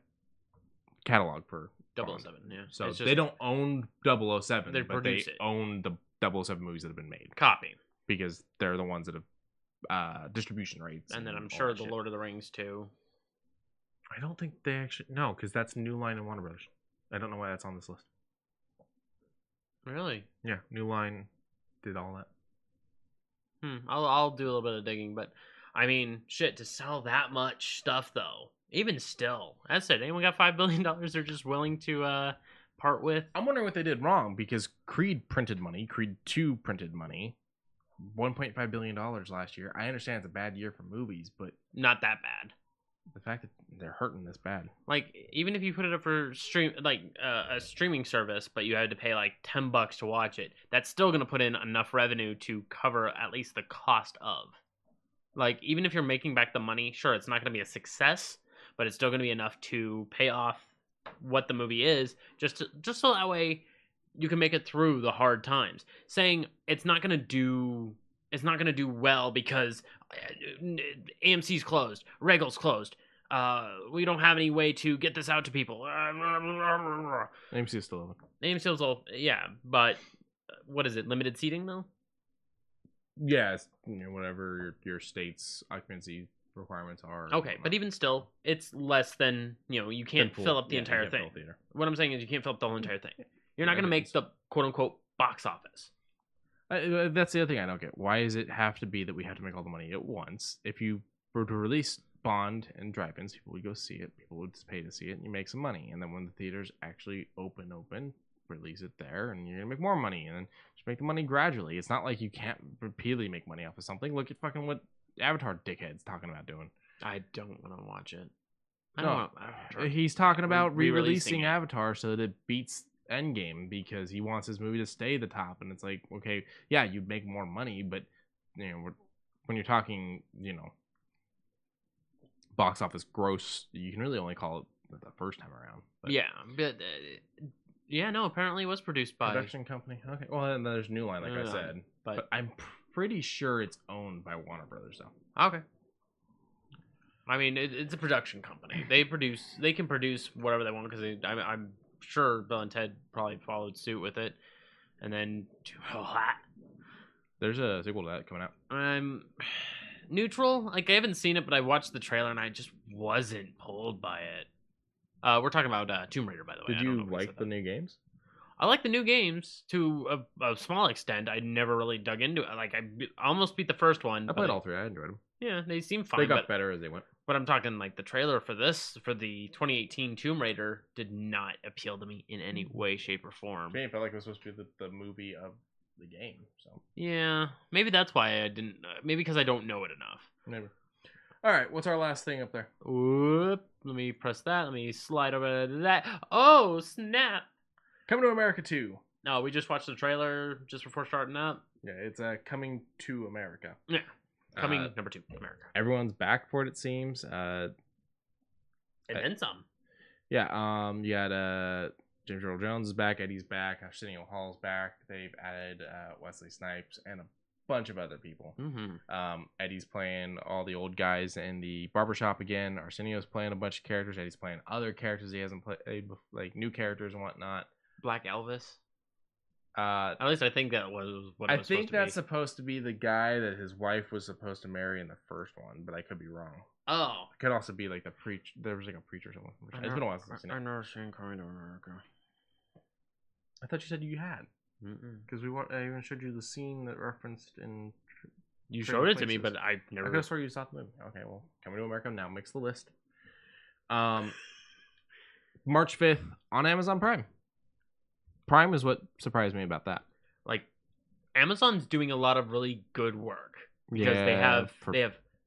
catalog for 007, yeah. So they don't own 007, but they it. own the 007 movies that have been made. Copy. Because they're the ones that have distribution rates. And then I'm sure the Lord of the Rings, too. I don't think they actually... No, because that's New Line and Warner Brothers. I don't know why that's on this list. Really? Yeah, New Line did all that. I'll do a little bit of digging, but... I mean, shit, to sell that much stuff, though... Even still, that's it. Anyone got $5 billion they're just willing to part with? I'm wondering what they did wrong, because Creed printed money. Creed 2 printed money. $1.5 billion last year. I understand it's a bad year for movies, but... Not that bad. The fact that they're hurting this bad. Like, even if you put it up for a streaming service, but you had to pay like $10 to watch it, that's still going to put in enough revenue to cover at least the cost of. Like, even if you're making back the money, sure, it's not going to be a success, but it's still going to be enough to pay off what the movie is, just so that way you can make it through the hard times. Saying it's not gonna do well because AMC's closed, Regal's closed. We don't have any way to get this out to people. AMC is still open. AMC is all, yeah, but what is it? Limited seating though? Yeah, it's, whatever your state's occupancy requirements are. Okay, but even still, it's less than, you can't fill up the entire thing. What I'm saying is you can't fill up the whole entire thing. You're not going to make the quote-unquote box office. That's the other thing I don't get. Why does it have to be that we have to make all the money at once? If you were to release Bond and drive-ins, people would go see it. People would pay to see it, and you make some money. And then when the theaters actually open, release it there, and you're going to make more money. And then just make the money gradually. It's not like you can't repeatedly make money off of something. Look at fucking what Avatar dickhead's talking about doing. I don't want to watch it. He's talking about re-releasing Avatar so that it beats Endgame because he wants his movie to stay the top. And it's like, okay, yeah, you'd make more money, but when you're talking, box office gross, you can really only call it the first time around. But apparently it was produced by production company. Okay, well, then there's New Line, like I said, but I'm pretty sure it's owned by Warner Brothers, though. Okay. I mean, it's a production company. They can produce whatever they want because I'm sure Bill and Ted probably followed suit with it, and then there's a sequel to that coming out. I'm neutral. Like I haven't seen it, but I watched the trailer and I just wasn't pulled by it. We're talking about Tomb Raider, by the way. Did you like the new games? I like the new games to a small extent. I never really dug into it. Like I almost beat the first one. I played all three. I enjoyed them. Yeah, they seem fine. They got better as they went. But I'm talking like the trailer for the 2018 Tomb Raider did not appeal to me in any way, shape, or form. I felt like it was supposed to be the movie of the game. So yeah, maybe that's why I didn't. Maybe because I don't know it enough. Maybe. All right, what's our last thing up there? Whoop! Let me press that. Let me slide over to that. Oh snap! Coming to America 2. No, we just watched the trailer just before starting up. Yeah, it's Coming to America. Yeah. Coming number 2, America. Everyone's back for it, it seems. And then some. Yeah, you got James Earl Jones is back, Eddie's back, Arsenio Hall's back. They've added Wesley Snipes and a bunch of other people. Mm-hmm. Eddie's playing all the old guys in the barbershop again. Arsenio's playing a bunch of characters. Eddie's playing other characters he hasn't played, like new characters and whatnot. Black Elvis. At least I think that was what it was. I think that's supposed to be the guy that his wife was supposed to marry in the first one, but I could be wrong. Oh, it could also be like the preacher. There was like a preacher or something. It's been a while since I've seen it. I've never seen Coming to America. I thought you said you had, because I even showed you the scene that referenced in. You showed it to me, but I never. I could have sworn you saw the movie. Okay, well, Coming to America now makes the list. March 5th on Amazon Prime. Prime is what surprised me about that. Like, Amazon's doing a lot of really good work because they have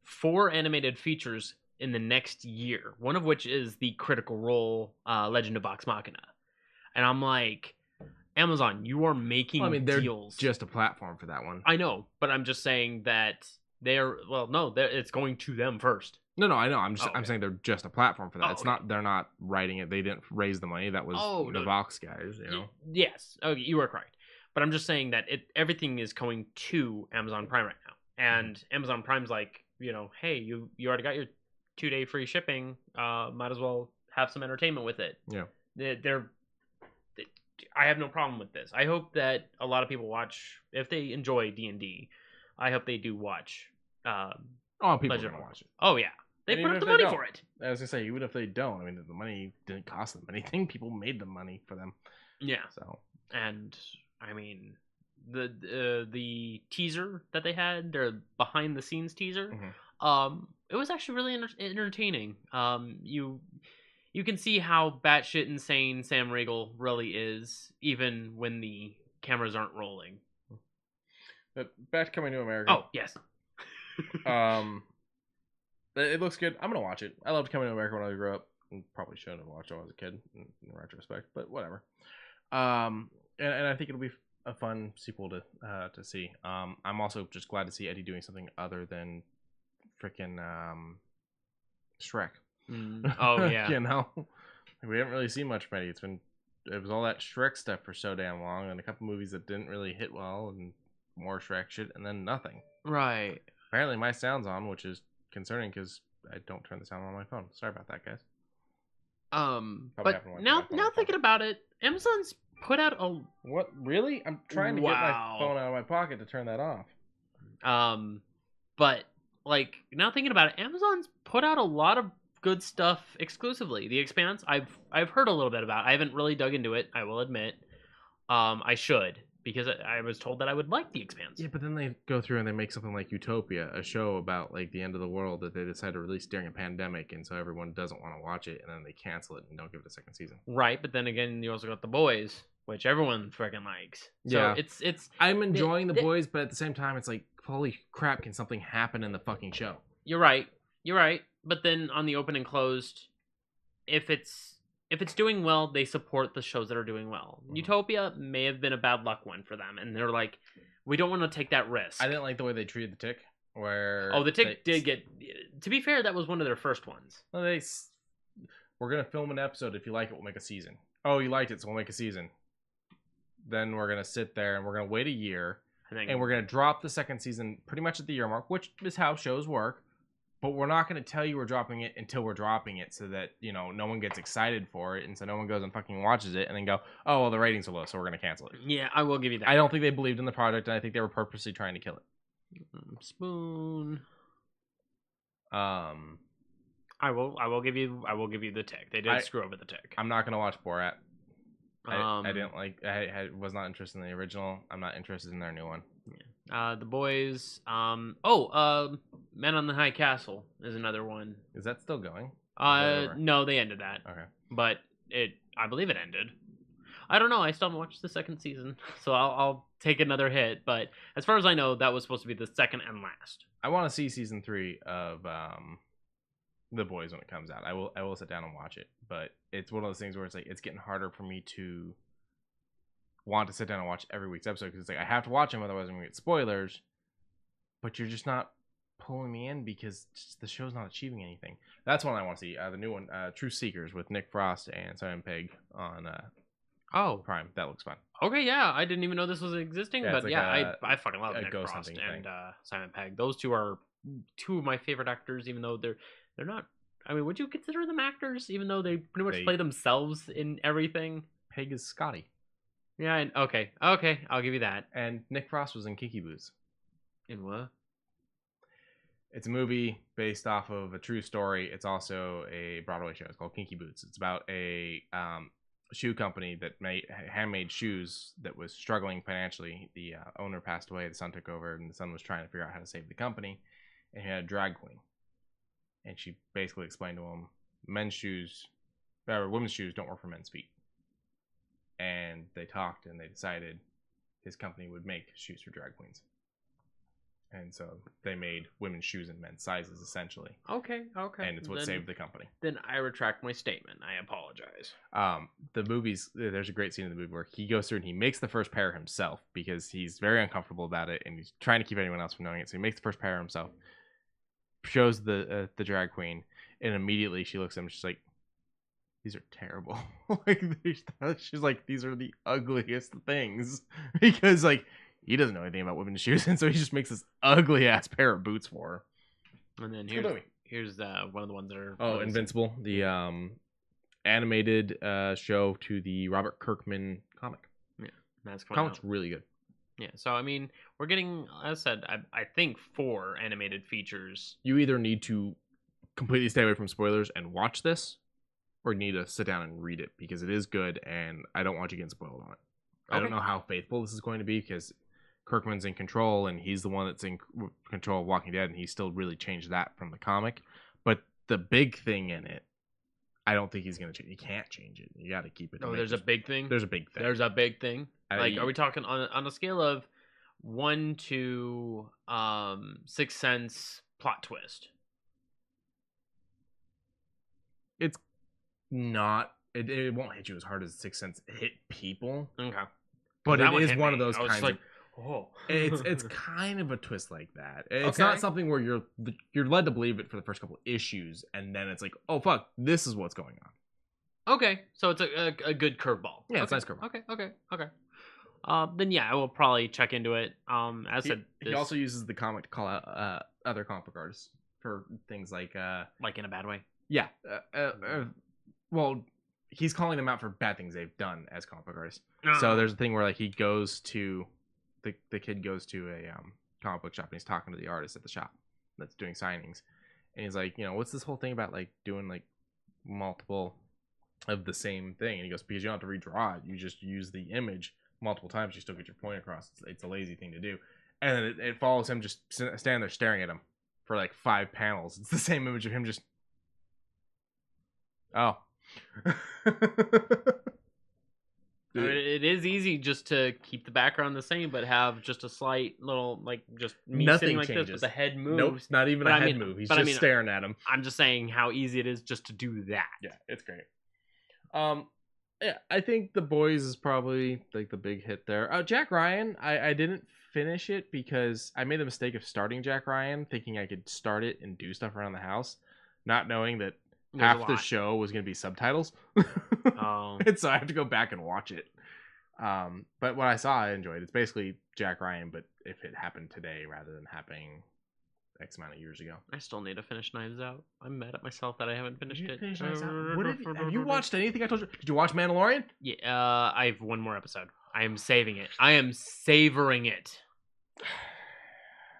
4 animated features in the next year. One of which is the Critical Role Legend of Vox Machina, and I'm like, Amazon, you are making deals. They're just a platform for that one. I know, but I'm just saying that it's going to them first. No, I know. I'm saying they're just a platform for that. It's not. They're not writing it. They didn't raise the money. That was the Vox guys. You know. Yes. Okay, you are correct. But I'm just saying that everything is going to Amazon Prime right now, and Amazon Prime's like, hey, you already got your 2-day free shipping. Might as well have some entertainment with it. Yeah. I have no problem with this. I hope that a lot of people watch if they enjoy D&D. I hope they do watch. People are gonna watch it. Oh yeah. They put up the money for it. I was gonna say, even if they don't, I mean, the money didn't cost them anything. People made the money for them. Yeah. So, and I mean, the teaser that they had, their behind the scenes teaser, it was actually really entertaining. You can see how batshit insane Sam Riegel really is, even when the cameras aren't rolling. But back Coming to America. Oh yes. It looks good. I'm gonna watch it. I loved Coming to America when I grew up. Probably shouldn't have watched it when I was a kid, in retrospect, but whatever. And I think it'll be a fun sequel to see. I'm also just glad to see Eddie doing something other than freaking Shrek. Oh yeah. We haven't really seen much from Eddie. It's been it was all that Shrek stuff for so damn long, and a couple movies that didn't really hit well, and more Shrek shit, and then nothing. Right. Apparently my sound's on, which is concerning because I don't turn the sound on my phone. Sorry about that, guys. But now thinking about it, Amazon's put out a... What? Really? I'm trying to get my phone out of my pocket to turn that off. But, like, now thinking about it, Amazon's put out a lot of good stuff exclusively. The Expanse, I've heard a little bit about. I haven't really dug into it, I will admit. I should, because I was told that I would like The Expanse. Yeah, but then they go through and they make something like Utopia, a show about, like, the end of the world that they decide to release during a pandemic, and so everyone doesn't want to watch it, and then they cancel it and don't give it a second season. Right, but then again, you also got The Boys, which everyone freaking likes. So yeah. It's I'm enjoying The Boys, but at the same time, it's like, holy crap, can something happen in the fucking show? You're right. But then on the open and closed, if it's doing well, they support the shows that are doing well. Mm-hmm. Utopia may have been a bad luck one for them, and they're like, we don't want to take that risk. I didn't like the way they treated The Tick. The Tick did get... To be fair, that was one of their first ones. Well, we're going to film an episode. If you like it, we'll make a season. Oh, you liked it, so we'll make a season. Then we're going to sit there, and we're going to wait a year, and we're going to drop the second season pretty much at the year mark, which is how shows work. But we're not going to tell you we're dropping it until we're dropping it so that, you know, no one gets excited for it and so no one goes and fucking watches it and then go, oh, well, the ratings are low, so we're going to cancel it. Yeah, I will give you that. I don't think they believed in the project, and I think they were purposely trying to kill it. Spoon. I will give you The Tick. They did screw over The Tick. I'm not going to watch Borat. I didn't like... I was not interested in the original. I'm not interested in their new one. Yeah. The Boys. Men on the High Castle is another one. Is that still going? No, they ended that. Okay. But I believe it ended. I don't know. I still haven't watched the second season, so I'll take another hit. But as far as I know, that was supposed to be the second and last. I want to see season 3 of The Boys when it comes out. I will sit down and watch it, but it's one of those things where it's like it's getting harder for me to want to sit down and watch every week's episode because it's like I have to watch them, otherwise I'm gonna get spoilers. But you're just not pulling me in because the show's not achieving anything. That's one I want to see. The new one, True Seekers, with Nick Frost and Simon Pegg on Prime. That looks fun. Okay, yeah, I didn't even know this was existing, but like I fucking love Nick Frost and Simon Pegg. Those two are two of my favorite actors, even though they're not. I mean, would you consider them actors, even though they pretty much play themselves in everything? Pegg is Scotty. Yeah, okay, I'll give you that. And Nick Frost was in Kinky Boots. In what? It's a movie based off of a true story. It's also a Broadway show. It's called Kinky Boots. It's about a shoe company that made handmade shoes that was struggling financially. The owner passed away. The son took over, and the son was trying to figure out how to save the company. And he had a drag queen. And she basically explained to him, women's shoes don't work for men's feet. And they talked, and they decided his company would make shoes for drag queens. And so they made women's shoes in men's sizes, essentially. Okay. And it's what saved the company. Then I retract my statement. I apologize. There's a great scene in the movie where he goes through and he makes the first pair himself because he's very uncomfortable about it and he's trying to keep anyone else from knowing it. So he makes the first pair himself, shows the drag queen, and immediately she looks at him and she's like, these are terrible. She's like, these are the ugliest things. Because, like, he doesn't know anything about women's shoes, and so he just makes this ugly ass pair of boots for her. And then here's one of the ones that are Invincible, the animated show to the Robert Kirkman comic. Yeah, that's coming comic's really good. Yeah, so I mean, we're getting, as I said, I think 4 animated features. You either need to completely stay away from spoilers and watch this, or you need to sit down and read it because it is good, and I don't want you getting spoiled on it. Okay. I don't know how faithful this is going to be because Kirkman's in control, and he's the one that's in control of Walking Dead, and he still really changed that from the comic. But the big thing in it, I don't think he's going to change. You can't change it. You got to keep it. Oh, there's a big thing? There's a big thing. There's a big thing? Like, are we talking on a scale of 1 to 6 Sense plot twist? It's not. It won't hit you as hard as Sixth Sense hit people. Okay. But it is one of those kinds of... Oh. It's kind of a twist like that. It's not something where you're led to believe it for the first couple issues, and then it's like, oh fuck, this is what's going Okay, so it's a good curveball. Yeah, okay. it's a nice curveball. Okay. Then yeah, I will probably check into it. As I said, he also uses the comic to call out other comic book artists for things like in a bad way. Yeah. Well, he's calling them out for bad things they've done as comic book artists. So there's a thing where like he goes to the kid goes to a comic book shop and he's talking to the artist at the shop that's doing signings, and he's like, what's this whole thing about like doing like multiple of the same thing? And he goes, because you don't have to redraw it, you just use the image multiple times, you still get your point across. It's a lazy thing to do. And then it follows him just standing there staring at him for like 5 panels. It's the same image of him just It is easy just to keep the background the same, but have just a slight little, like, just me Nothing sitting like changes. this, but the head moves. Nope, not even a head move. He's just staring at him. I'm just saying how easy it is just to do that. Yeah, it's great. Yeah, I think The Boys is probably like the big hit there. Jack Ryan, I didn't finish it because I made the mistake of starting Jack Ryan, thinking I could start it and do stuff around the house, not knowing that half the show was going to be subtitles. And so I have to go back and watch it. But what I saw, I enjoyed. It's basically Jack Ryan, but if it happened today rather than happening X amount of years ago. I still need to finish Knives Out. I'm mad at myself that I haven't finished it. Have you watched anything I told you? Did you watch Mandalorian? Yeah, I have one more episode. I am saving it. I am savoring it.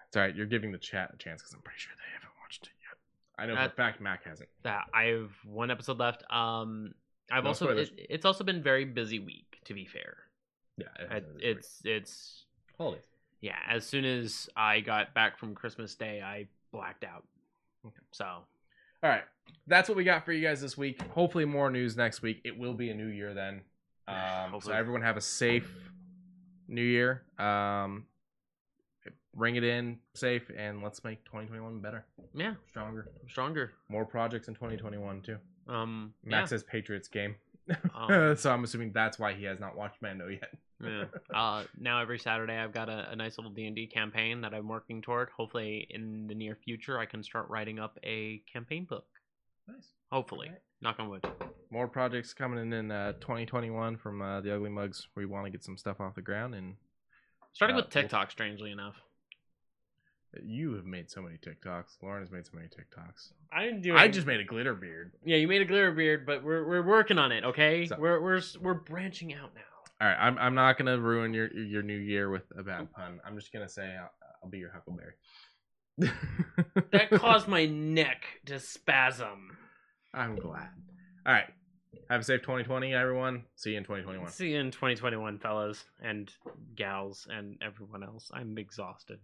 It's all right. You're giving the chat a chance because I'm pretty sure they haven't watched it yet. I know for a fact Mac hasn't. I have one episode left. It's also been a very busy week, to be fair. Yeah, it's holidays. Yeah, as soon as I got back from Christmas Day, I blacked out. Okay. So, all right, that's what we got for you guys this week. Hopefully, more news next week. It will be a new year then. So everyone have a safe new year. Ring it in safe, and let's make 2021 better. Yeah, stronger. More projects in 2021 too. Max says Patriots game. So I'm assuming that's why he has not watched Mando yet. Yeah. Now every Saturday I've got a nice little D&D campaign that I'm working toward. Hopefully in the near future I can start writing up a campaign book. Nice. Hopefully. Right. Knock on wood. More projects coming in 2021 from the Ugly Mugs. We want to get some stuff off the ground, and starting with TikTok, strangely enough. You have made so many TikToks. Lauren has made so many TikToks. I just made a glitter beard. Yeah, you made a glitter beard, but we're working on it. Okay, so, we're branching out now. All right, I'm not gonna ruin your new year with a bad pun. I'm just gonna say I'll be your Huckleberry. That caused my neck to spasm. I'm glad. All right, have a safe 2020, everyone. See you in 2021. See you in 2021, fellas and gals and everyone else. I'm exhausted.